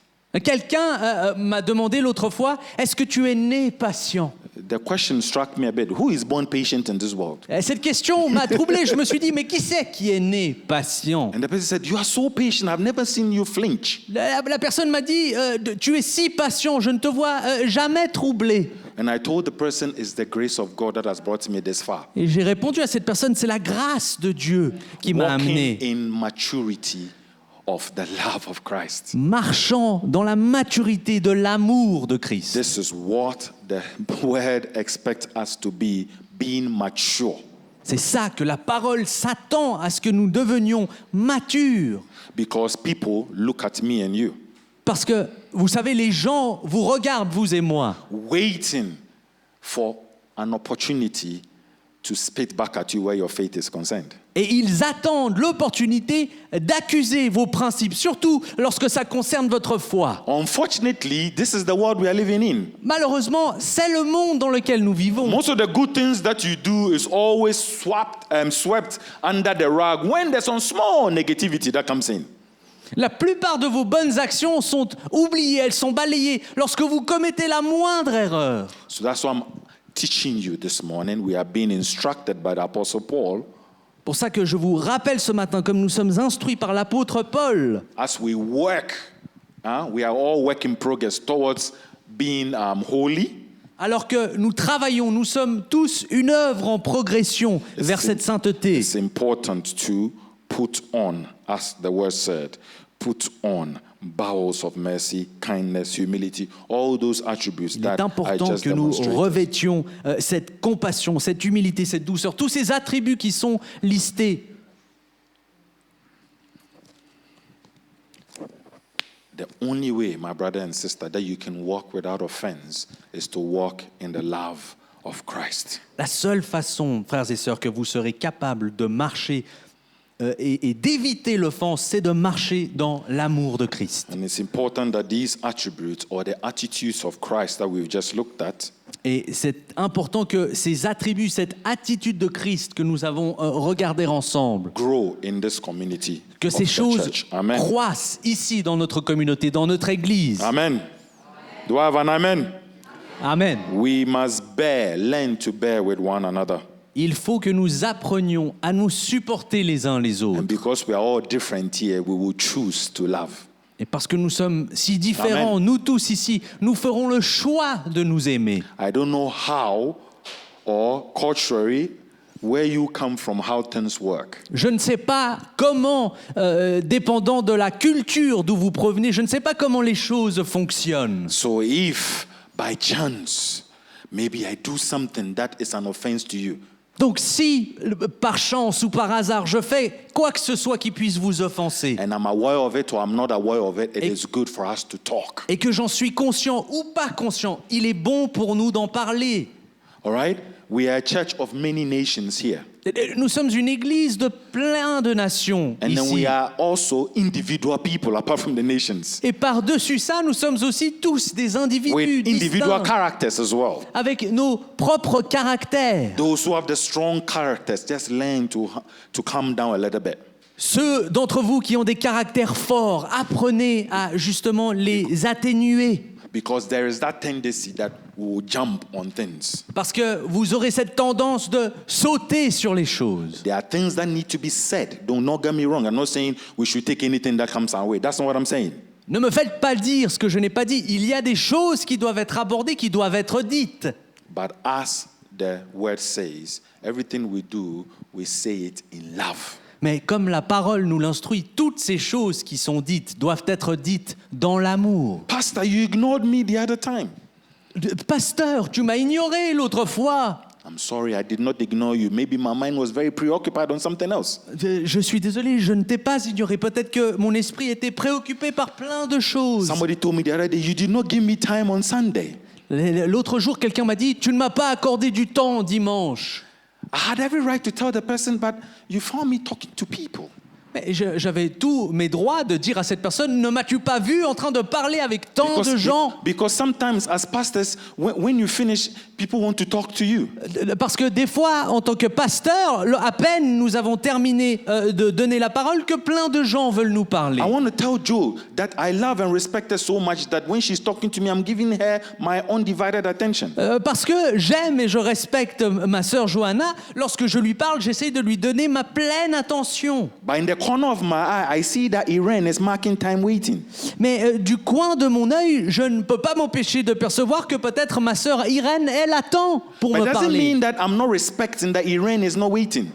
Quelqu'un m'a demandé l'autre fois, est-ce que tu es né patient? The question struck me a bit. Who is born patient in this world? Cette question m'a troublé. Je me suis dit, mais qui c'est qui est né patient? And the person said, you are so patient. I've never seen you flinch. La personne m'a dit, tu es si patient, je ne te vois jamais troublé. And I told the person, it's the grace of God that has brought me this far. Et j'ai répondu à cette personne, c'est la grâce de Dieu qui m'a Walking amené. in maturity of the love of Christ. Marchant dans la maturité de l'amour de Christ. This is what the word expects us to be, being mature. C'est ça que la parole s'attend à ce que nous devenions matures. Because people look at me and you, Parce que, vous savez, les gens vous regardent, vous et moi, waiting for an opportunity to spit back at you where your faith is concerned. et ils attendent l'opportunité d'accuser vos principes, surtout lorsque ça concerne votre foi. Unfortunately, this is the world we are living in. Malheureusement, c'est le monde dans lequel nous vivons. Most of the good things that you do is always swept under the rug when there's some small negativity that comes in. La plupart de vos bonnes actions sont oubliées, elles sont balayées lorsque vous commettez la moindre erreur. So that's why I'm teaching you this morning. We are being instructed by the Apostle Paul. Pour ça que je vous rappelle ce matin, comme nous sommes instruits par l'apôtre Paul, As we work, we are all work in progress towards being holy. alors que nous travaillons, nous sommes tous une œuvre en progression vers cette sainteté. It's important to put on, as the word said, put on bowels of mercy, kindness, humility, all those attributes Il that est I important just que nous demonstrated. revêtions cette compassion, cette humilité, cette douceur, tous ces attributs qui sont listés. The only way, my brother and sister, that you can walk without offense is to walk in the love of Christ. La seule façon, frères et sœurs, que vous serez capables de marcher et d'éviter l'offense, c'est de marcher dans l'amour de Christ. And it's important that these attributes or the attitudes of Christ that we've just looked at Et c'est important que ces attributs, cette attitude de Christ que nous avons regardé ensemble, grow in this community que of ces the choses church. Amen. croissent ici dans notre communauté, dans notre Église. Amen. Do I have an amen? Amen. We must learn to bear with one another. Il faut que nous apprenions à nous supporter les uns les autres. And because we are all different here, we will choose to love. Et parce que nous sommes si différents, nous tous ici, nous ferons le choix de nous aimer. I don't know how or culturally where you come from, how things work. Je ne sais pas comment, dépendant de la culture d'où vous provenez, je ne sais pas comment les choses fonctionnent. So if by chance maybe I do something that is an offense to you, Donc si, par chance ou par hasard, je fais quoi que ce soit qui puisse vous offenser, and I'm aware of it or I'm not aware of it, it is good for us to talk. et que j'en suis conscient ou pas conscient, il est bon pour nous d'en parler. All right? We are a church of many nations here. Nous sommes une église de plein de nations And then ici. we are also individual people apart from the nations. Et par-dessus ça, nous sommes aussi tous des individus With individual distincts, characters as well. avec nos propres caractères. Those who have the strong characters, just learn to calm down a little bit. Ceux d'entre vous qui ont des caractères forts, apprenez à justement les atténuer. Because there is that tendency that we will jump on things. Parce que vous aurez cette tendance de sauter sur les choses. There are things that need to be said. Don't not get me wrong. I'm not saying we should take anything that comes our way. That's not what I'm saying. Ne me faites pas dire ce que je n'ai pas dit. Il y a des choses qui doivent être abordées, qui doivent être dites. But as the word says, everything we do, we say it in love. Mais comme la parole nous l'instruit, toutes ces choses qui sont dites doivent être dites dans l'amour. Pastor, you ignored me the other time. Pasteur, tu m'as ignoré l'autre fois. I'm sorry, I did not ignore you. Maybe my mind was very preoccupied on something else. Je suis désolé, je ne t'ai pas ignoré. Peut-être que mon esprit était préoccupé par plein de choses. Somebody told me the other day, you did not give me time on Sunday. L'autre jour, quelqu'un m'a dit, tu ne m'as pas accordé du temps dimanche. I had every right to tell the person, but you found me talking to people. Mais j'avais tous mes droits de dire à cette personne, ne m'as-tu pas vu en train de parler avec tant de gens? Because sometimes as pastors, when you finish, people want to talk to you. Parce que des fois, en tant que pasteur, à peine nous avons terminé de donner la parole que plein de gens veulent nous parler. I want to tell Jo that I love and respect her so much that when she's talking to me, I'm giving her my undivided attention. Parce que j'aime et je respecte ma sœur Johanna. Lorsque je lui parle, j'essaie de lui donner ma pleine attention. But in the corner of my eye, I see that Irene is marking time waiting. Mais du coin de mon œil, je ne peux pas m'empêcher de percevoir que peut-être ma sœur Irène, elle attend pour But me it doesn't parler. mean that I'm not respecting that Irene is not waiting.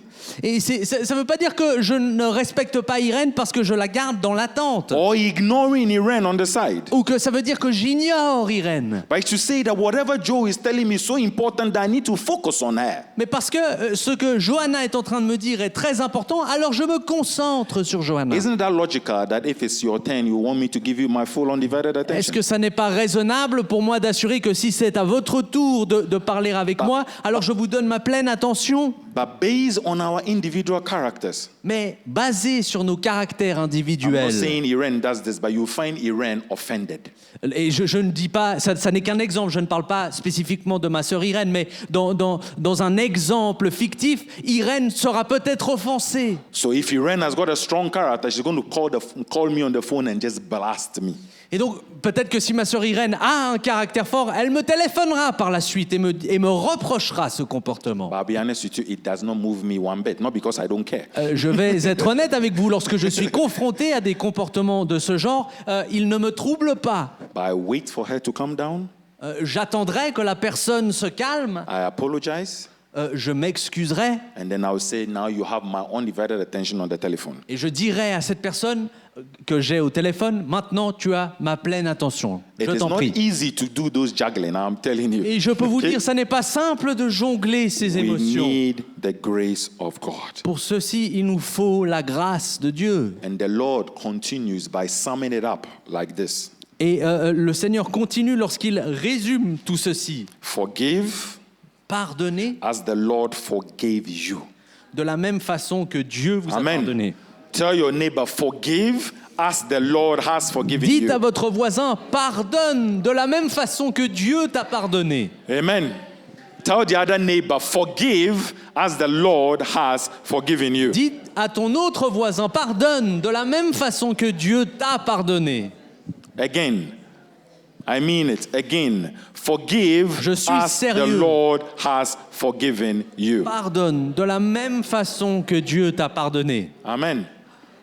Et ça ne veut pas dire que je ne respecte pas Irène parce que je la garde dans l'attente. Or ignoring Irene on the side. Ou que ça veut dire que j'ignore Irène. But to say that whatever Joe is telling me is so important that I need to focus on her. Mais parce que ce que Johanna est en train de me dire est très important, alors je me concentre sur Johanna. Isn't that logical that if it's your turn, you want me to give you my full undivided Est-ce attention? que ça n'est pas raisonnable pour moi d'assurer que si c'est à votre tour de parler avec moi, alors je vous donne ma pleine attention? But based on our individual characters. Mais basé sur nos caractères I'm not individuels. saying Irene does this, but you find Irene offended. Et je ne dis pas, ça n'est qu'un exemple, je ne parle pas spécifiquement de ma sœur Irène, mais dans un exemple fictif, Irène sera peut-être offensée. So if Irene has got a strong character, she's going to call me on the phone and just blast me. Et donc, peut-être que si ma sœur Irène a un caractère fort, elle me téléphonera par la suite et me reprochera ce comportement. But I'll be honest with you, it does not move me one bit. Not because I don't care. Je vais être honnête avec vous, lorsque je suis confronté à des comportements de ce genre, ils ne me troublent pas. But I wait for her to come down. J'attendrai que la personne se calme, I apologize. je m'excuserai And then I'll say, now you have my undivided attention on the telephone. et je dirai à cette personne que j'ai au téléphone, maintenant tu as ma pleine attention. It Je is t'en not prie. easy to do those juggling, I'm telling you. Et je peux vous Okay? dire, ça n'est pas simple de jongler ces We émotions. need the grace of God. Pour ceci, il nous faut la grâce de Dieu. And the Lord continues by summing it up like this. Et le Seigneur continue lorsqu'il résume tout ceci. Forgive Pardonnez as the Lord forgave you. de la même façon que Dieu vous a Amen. pardonné. Tell your neighbor, forgive as the Lord has forgiven Dites à you. votre voisin, pardonne de la même façon que Dieu t'a pardonné. Amen. Tell the other neighbor, forgive as the Lord has forgiven you. Dites à ton autre voisin, pardonne de la même façon que Dieu t'a pardonné. Again, I mean it. Again, Forgive Je suis as the sérieux. Lord has forgiven you. Pardonne de la même façon que Dieu t'a pardonné. Amen.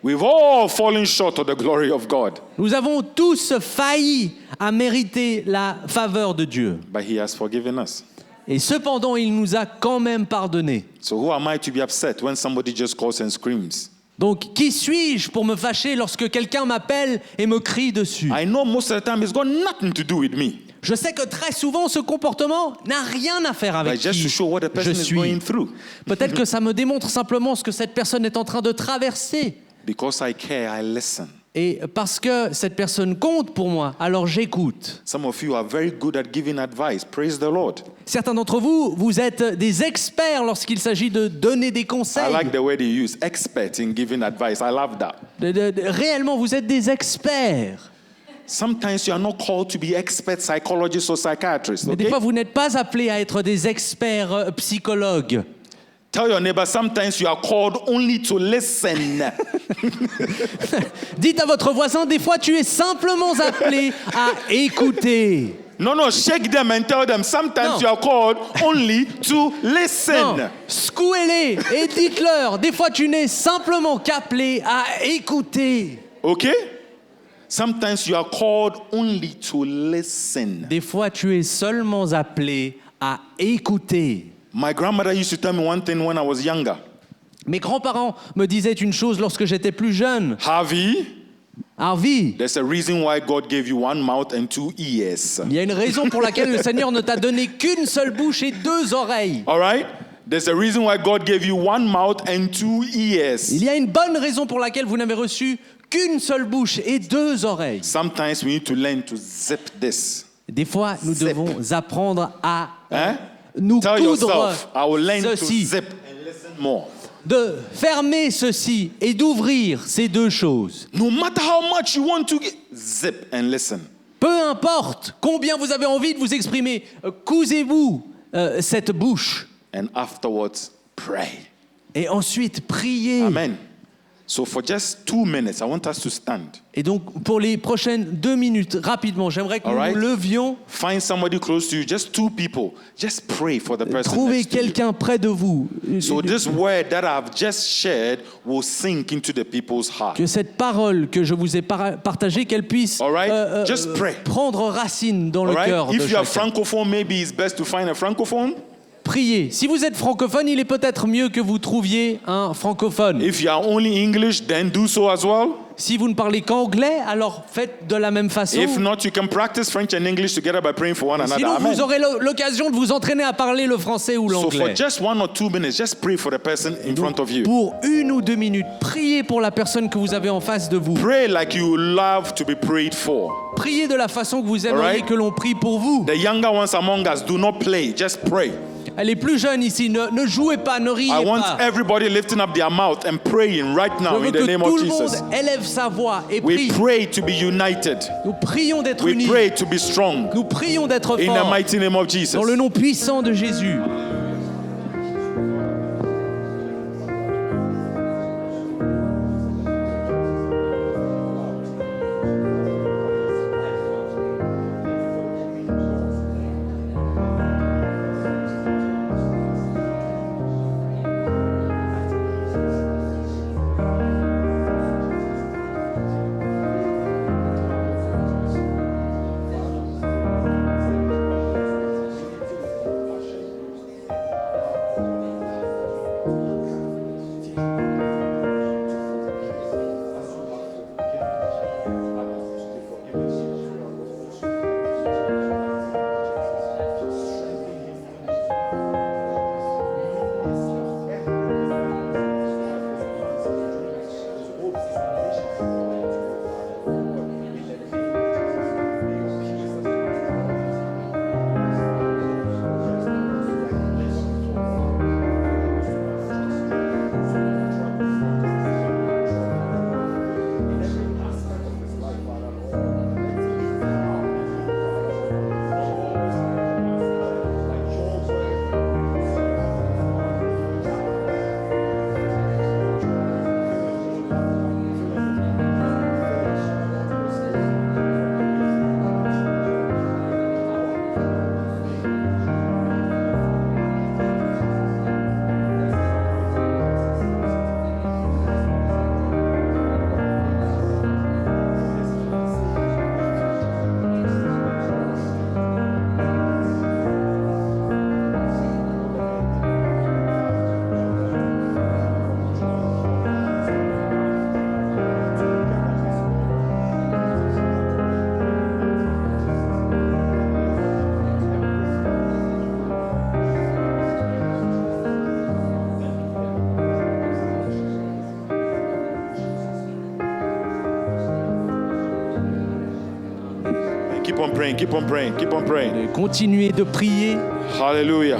We've all fallen short of the glory of God, Nous avons tous failli à mériter la faveur de Dieu. but He has forgiven us. Et cependant, il nous a quand même pardonné. So who am I to be upset when somebody just calls and screams? Donc, qui suis-je pour me fâcher lorsque quelqu'un m'appelle et me crie dessus? I know most of the time it's got nothing to do with me, Je sais que très souvent, ce comportement n'a rien à faire but avec just to qui show what the person je is going suis. through. Peut-être que ça me démontre simplement ce que cette personne est en train de traverser. Because I care, I listen. Et parce que cette personne compte pour moi, alors j'écoute. Some of you are very good at giving advice. Praise the Lord. Certains d'entre vous, vous êtes des experts lorsqu'il s'agit de donner des I conseils. like the word you use, expert in giving advice. I love that. Réellement, vous êtes des experts. Sometimes you are not called to be expert psychologists or psychiatrists. Mais des Okay? fois, vous n'êtes pas appelés à être des experts psychologues. Tell your neighbor, sometimes you are called only to listen. Dites à votre voisin, des fois, tu es simplement appelé à écouter. No, shake them and tell them, sometimes No. you are called only to Non, listen. secouez-les et dites-leur, des fois, tu n'es simplement qu'appelé à écouter. Okay? Sometimes you are called only to listen. Des fois, tu es seulement appelé à écouter. My grandmother used to tell me one thing when I was younger. Mes grands-parents me disaient une chose lorsque j'étais plus jeune. Harvey, Harvey, there's a reason why God gave you one mouth and two ears. il y a une raison pour laquelle le Seigneur ne t'a donné qu'une seule bouche et deux oreilles. All right? There's a reason why God gave you one mouth and two ears. Il y a une bonne raison pour laquelle vous n'avez reçu qu'une seule bouche et deux oreilles. Sometimes we need to learn to zip this. Des fois, nous Zip. devons apprendre à Eh? nous Tell coudre yourself, I will learn to ceci, zip and listen more. de fermer ceci et d'ouvrir ces deux choses. No matter how much you want to zip and listen. Peu importe combien vous avez envie de vous exprimer, cousez-vous cette bouche And afterwards, pray. et ensuite priez. Amen. So for just 2 minutes, I want us to stand. Et donc, pour les prochaines 2 minutes, rapidement, j'aimerais que All nous right. nous levions. Find somebody close to you, just 2 people. Just pray for the person Trouvez next to you. quelqu'un près de vous. So this word that I've just shared will sink into the people's heart. Que cette parole que je vous ai partagée, qu'elle puisse All right. Just pray. prendre racine dans All le right? cœur de If you are chacun. francophone, maybe it's best to find a francophone. Priez. Si vous êtes francophone, il est peut-être mieux que vous trouviez un francophone. If you are only English, then do so as well. Si vous ne parlez qu'anglais, alors faites de la même façon. If not, you can practice French and English together by praying for one another. Sinon, Amen. vous aurez l'occasion de vous entraîner à parler le français ou So for l'anglais. just 1 or 2 minutes, just pray for the person in front of you. Pour 1 ou 2 minutes, priez pour la personne que vous avez en face de vous. Pray like you love to be prayed for. Priez de la façon que vous aimeriez Alright. que l'on prie pour vous. The younger ones among us, do not play, just pray. Les plus jeunes ici, ne jouez pas, ne riez I want pas. everybody lifting up their mouth and praying right Je now veux in the que name tout of le monde Jesus. élève sa voix et We prie. pray to be united. Nous prions d'être We unis. pray to be strong Nous prions d'être in the forts. mighty name of Jesus. Dans le nom puissant de Jésus. Keep on praying, keep on praying, keep on praying. Continuez de prier. Hallelujah.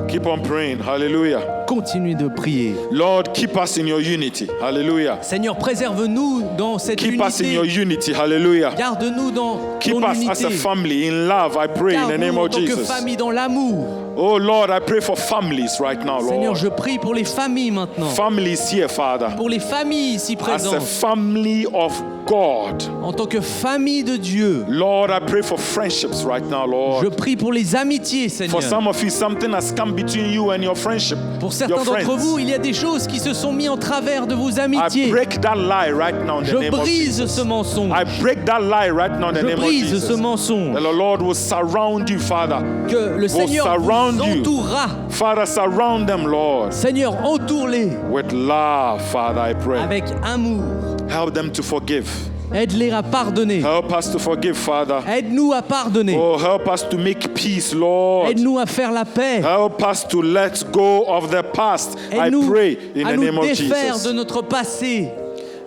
Keep on praying. Hallelujah. Continuez de prier. Lord, keep us in your unity. Hallelujah. Seigneur, préserve-nous dans cette Keep us in your unité. unity. Hallelujah. Garde-nous dans Keep ton us as a unité. family in love, I pray, in the name Garde-nous en of tant que Jesus. famille dans l'amour. Oh Lord, I pray for families right now, Seigneur, Lord. je prie pour les familles maintenant. Families here, Father. Pour les familles ici As a présentes. family of God. En tant que famille de Dieu. Lord, I pray for friendships right now, Je Lord. prie pour les amitiés, For Seigneur. some of you, something has come between you and your friendship. Pour certains Your d'entre friends. vous, il y a des choses qui se sont mises en travers de vos I amitiés. break that lie right now in the Je name of brise Jesus. ce mensonge. I break that lie right now in the Je name of brise Jesus. ce mensonge. That the Lord will surround you, Father. Que le Seigneur surround vous you. entourera. Father, surround them, Lord. Seigneur, entoure-les With love, Father, I pray. avec amour. Help them to forgive. Aide-les à pardonner. Help us to forgive, Father. Aide-nous à pardonner. Oh, help us to make peace, Lord. Aide-nous à faire la paix. Help us to let go of the past. I Aide-nous pray in à the nous name of défaire Jesus. de notre passé.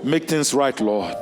Make things right, Lord.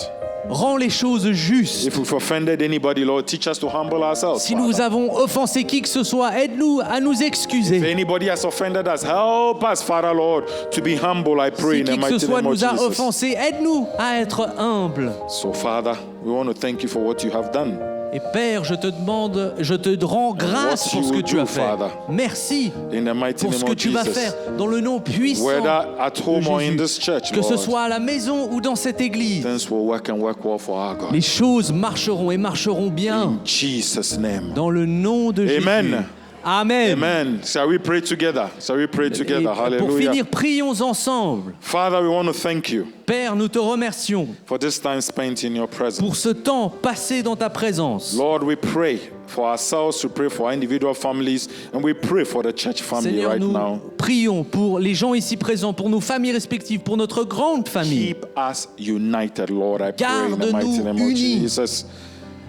Rends les choses justes. If we've offended anybody, Lord, teach us to humble ourselves. Si nous Father. avons offensé qui que ce soit, aide-nous à nous If excuser. anybody has offended us, help us, Father, Lord, to be humble, I pray Si in the qui que ce mighty soit name of nous a Jesus. offensés, aide-nous à être humbles. So, Father, we want to thank you for what you have done. Et Père, je te demande, je te rends grâce what pour you ce que will tu do, as fait. Father. Merci In the mighty pour ce name que of tu vas Jesus. faire dans le nom puissant Whether at de home or in Jésus. this church, Que ce Lord, soit à la maison ou dans cette église, things will work and work well for our God. les choses marcheront et marcheront bien In Jesus' name. dans le nom de Amen. Jésus. Amen. Amen. Shall we pray together? Shall we pray Et together? pour Hallelujah. finir, prions ensemble. Father, we want to thank you Père, nous te remercions for this time spent in your presence. pour ce temps passé dans ta présence. Lord, we pray for ourselves, we pray for our individual families, and we pray for the church family Seigneur, right nous now. prions pour les gens ici présents, pour nos familles respectives, pour notre grande famille. Keep us united, Lord. I pray in the Garde-nous mighty name of unis. Jesus.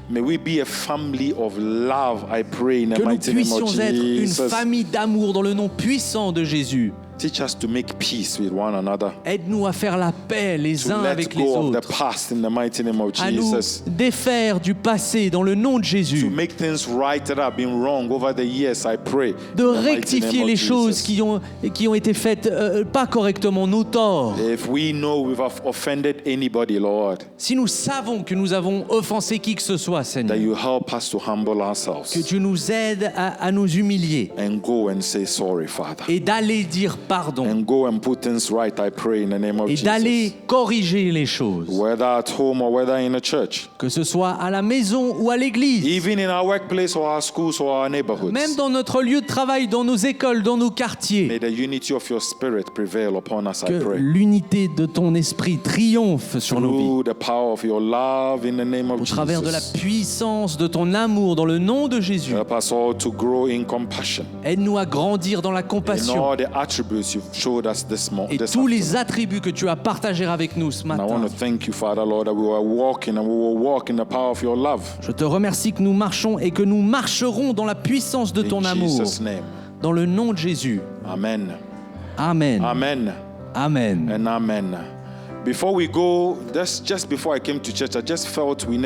May we be a family of love, I pray in the Que nous mighty name of puissions être une Jesus. famille d'amour dans le nom puissant de Jésus. Teach us to make peace with one another. Aide-nous à faire la paix les To uns let avec les go of the autres. past in the mighty name of À nous Jesus. défaire du passé dans le nom de To Jésus. make things right that have been wrong over the years, I pray. De in the mighty rectifier name of les choses Jesus. qui ont été faites pas correctement, nos torts. If we know we've offended anybody, Lord, Si nous savons que nous avons offensé qui que ce soit, Seigneur, that you help us to humble que ourselves tu nous aides à nous humilier and go and say sorry, Father. et d'aller dire pardon And go and put things right, I pray, in the name of et d'aller Jesus. corriger les choses, Whether at home or whether in a church, que ce soit à la maison ou à l'église, even in our workplace or our schools or our neighborhoods. même dans notre lieu de travail, dans nos écoles, dans nos quartiers. May the unity of your spirit prevail upon us, I Que pray. l'unité de ton esprit triomphe sur nos vies. Through the power of your love in the name of Au travers de la Jesus. puissance de ton amour dans le nom de Jésus. Help us all to grow in compassion. Aide-nous à grandir dans la In compassion all the attributes you've showed us this et this tous les afternoon. attributs que tu as partagés avec nous ce And I want matin. to thank you, Father, Lord, that we will walk in the power of your love. Je te remercie que nous marchons et que nous marcherons dans la puissance de ton In amour. Jesus' name. Dans le nom de Jésus. Amen. Amen. Amen. Amen. And amen. Before we go, just before I came to church, I just felt we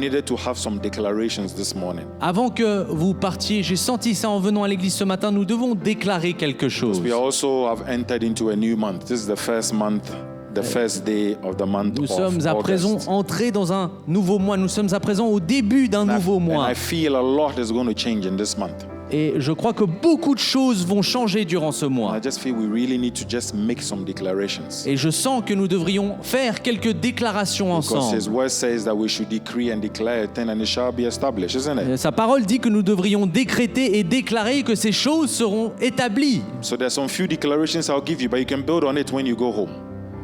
needed to have some declarations this morning. Avant que vous partiez, j'ai senti ça en venant à l'église ce matin, nous devons déclarer quelque chose. We also have entered into a new month. This is the first month, the first day of the month Nous of sommes à présent August. entrés dans un nouveau mois. Nous sommes à présent au début d'un nouveau And mois. I feel a lot is going to change in this month. Et je crois que beaucoup de choses vont changer durant ce I mois. just feel we really need to just make some declarations. Et je sens que nous devrions faire quelques déclarations Because ensemble. his word says that we should decree and declare a thing and it shall be established, isn't it? Sa parole dit que nous devrions décréter et déclarer que ces choses seront établies. So there's some few declarations I'll give you, but you can build on it when you go home.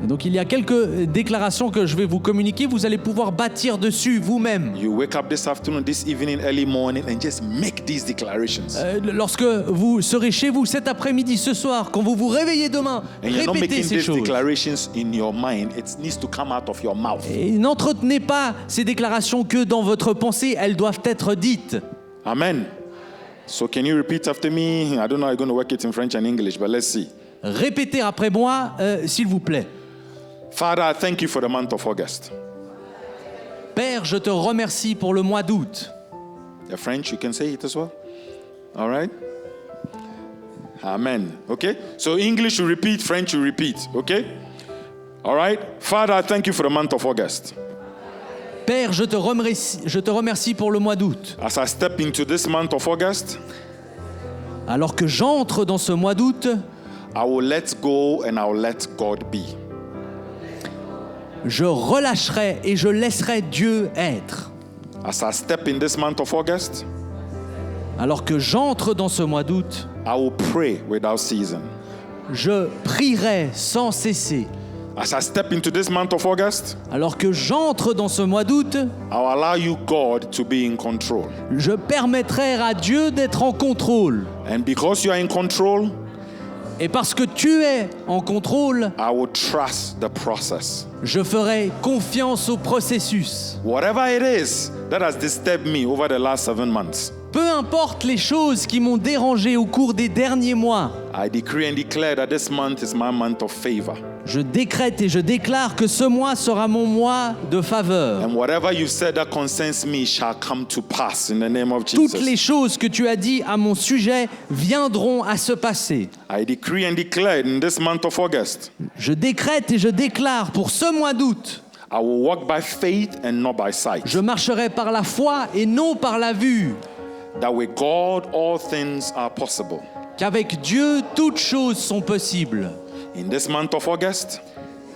Et donc il y a quelques déclarations que je vais vous communiquer. Vous allez pouvoir bâtir dessus vous-même. You wake up this afternoon, this evening, early morning, and just make these declarations. Lorsque vous serez chez vous cet après-midi, ce soir, quand vous vous réveillez demain, And you're not répétez making ces these choses. declarations in your mind. It needs to come out of your mouth. Et n'entretenez pas ces déclarations que dans votre pensée, elles doivent être dites. Amen. So can you repeat after me? I don't know how you're going to work it in French and English, but let's see. Répétez après moi, s'il vous plaît. Father, I thank you for the month of August. Père, je te remercie pour le mois d'août. The French, you can say it as well. All right? Amen. Okay? So English you repeat, French you repeat. Okay? All right? Father, I thank you for the month of August. Père, je te remercie pour le mois d'août. As I step into this month of August, Alors que j'entre dans ce mois d'août, I will let go and I will let God be. je relâcherai et je laisserai Dieu être. As I step in this month of August, Alors que j'entre dans ce mois d'août, I will pray without ceasing. je prierai sans cesser. As I step into this month of August, Alors que j'entre dans ce mois d'août, I will allow you, God, to be in control. je permettrai à Dieu d'être en contrôle. And because you are in control, Et parce que tu es en contrôle, I will trust the process. je ferai confiance au processus. Whatever it is that has disturbed me over the last 7 months, Peu importe les choses qui m'ont dérangé au cours des derniers mois, I decree and declare that this month is my month of favor. je décrète et je déclare que ce mois sera mon mois de faveur. And whatever you've said that concerns me shall come to pass in the name of Toutes les Jesus. choses que tu as dit à mon sujet viendront à se passer. I decree and declare in this month of August, Je décrète et je déclare pour ce mois d'août, I will walk by faith and not by sight. je marcherai par la foi et non par la vue. That with God all things are possible. Qu'avec Dieu, toutes choses sont possibles. In this month of August,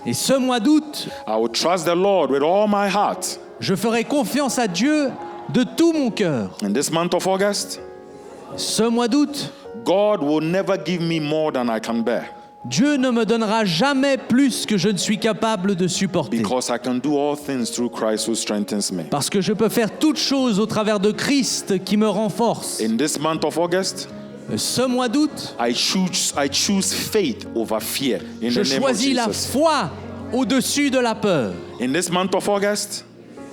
Et ce mois d'août, I will trust the Lord with all my heart. je ferai confiance à Dieu de tout mon cœur. In this month of August, Ce mois d'août, God will never give me more than I can bear, Dieu ne me donnera jamais plus que je ne suis capable de supporter. because I can do all things through Christ who strengthens me. Parce que je peux faire toutes choses au travers de Christ qui me renforce. In this month of August, Ce mois d'août, I choose faith over fear in je the name of choisis la Jesus. foi au-dessus de la peur. In this month of August,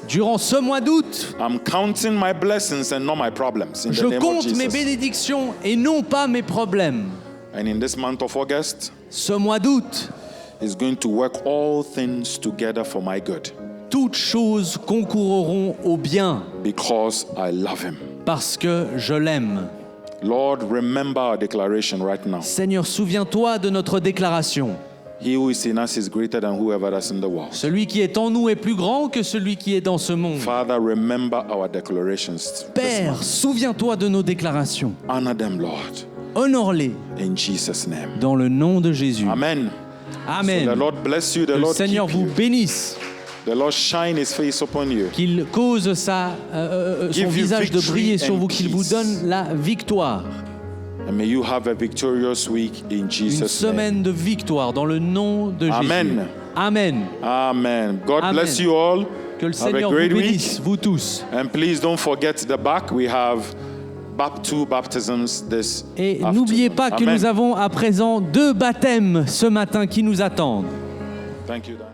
Durant ce mois d'août, I'm counting my blessings and not my problems in je the name of compte mes Jesus. bénédictions et non pas mes problèmes. And in this month of August, Ce mois d'août, is going to work all things together for my good, toutes choses concourront au bien because I love him. parce que je l'aime. Lord, remember our declaration right now. Seigneur, souviens-toi de notre déclaration. He who is in us is greater than whoever is in the world. Celui qui est en nous est plus grand que celui qui est dans ce monde. Father, remember our declarations this Père, month. souviens-toi de nos déclarations. Honor them, Lord, Honore-les in Jesus' name. dans le nom de Jésus. Amen. Amen. So the Lord bless you. The Que le Lord Seigneur keep vous you. bénisse, The Lord shine his face upon you. qu'il cause son Give you visage de victory briller sur and vous, qu'il vous peace. donne la victoire. And may you have a victorious week in Une Jesus' name. semaine de victoire dans le nom de Jésus. Amen. Amen. Amen. God Amen. bless you all. Que le Have a Seigneur vous great bénisse, week. vous tous. And please don't forget the back. We have two baptisms this Et afternoon. n'oubliez pas que Amen. nous avons à présent 2 baptêmes ce matin qui nous attendent. Thank you, Dan.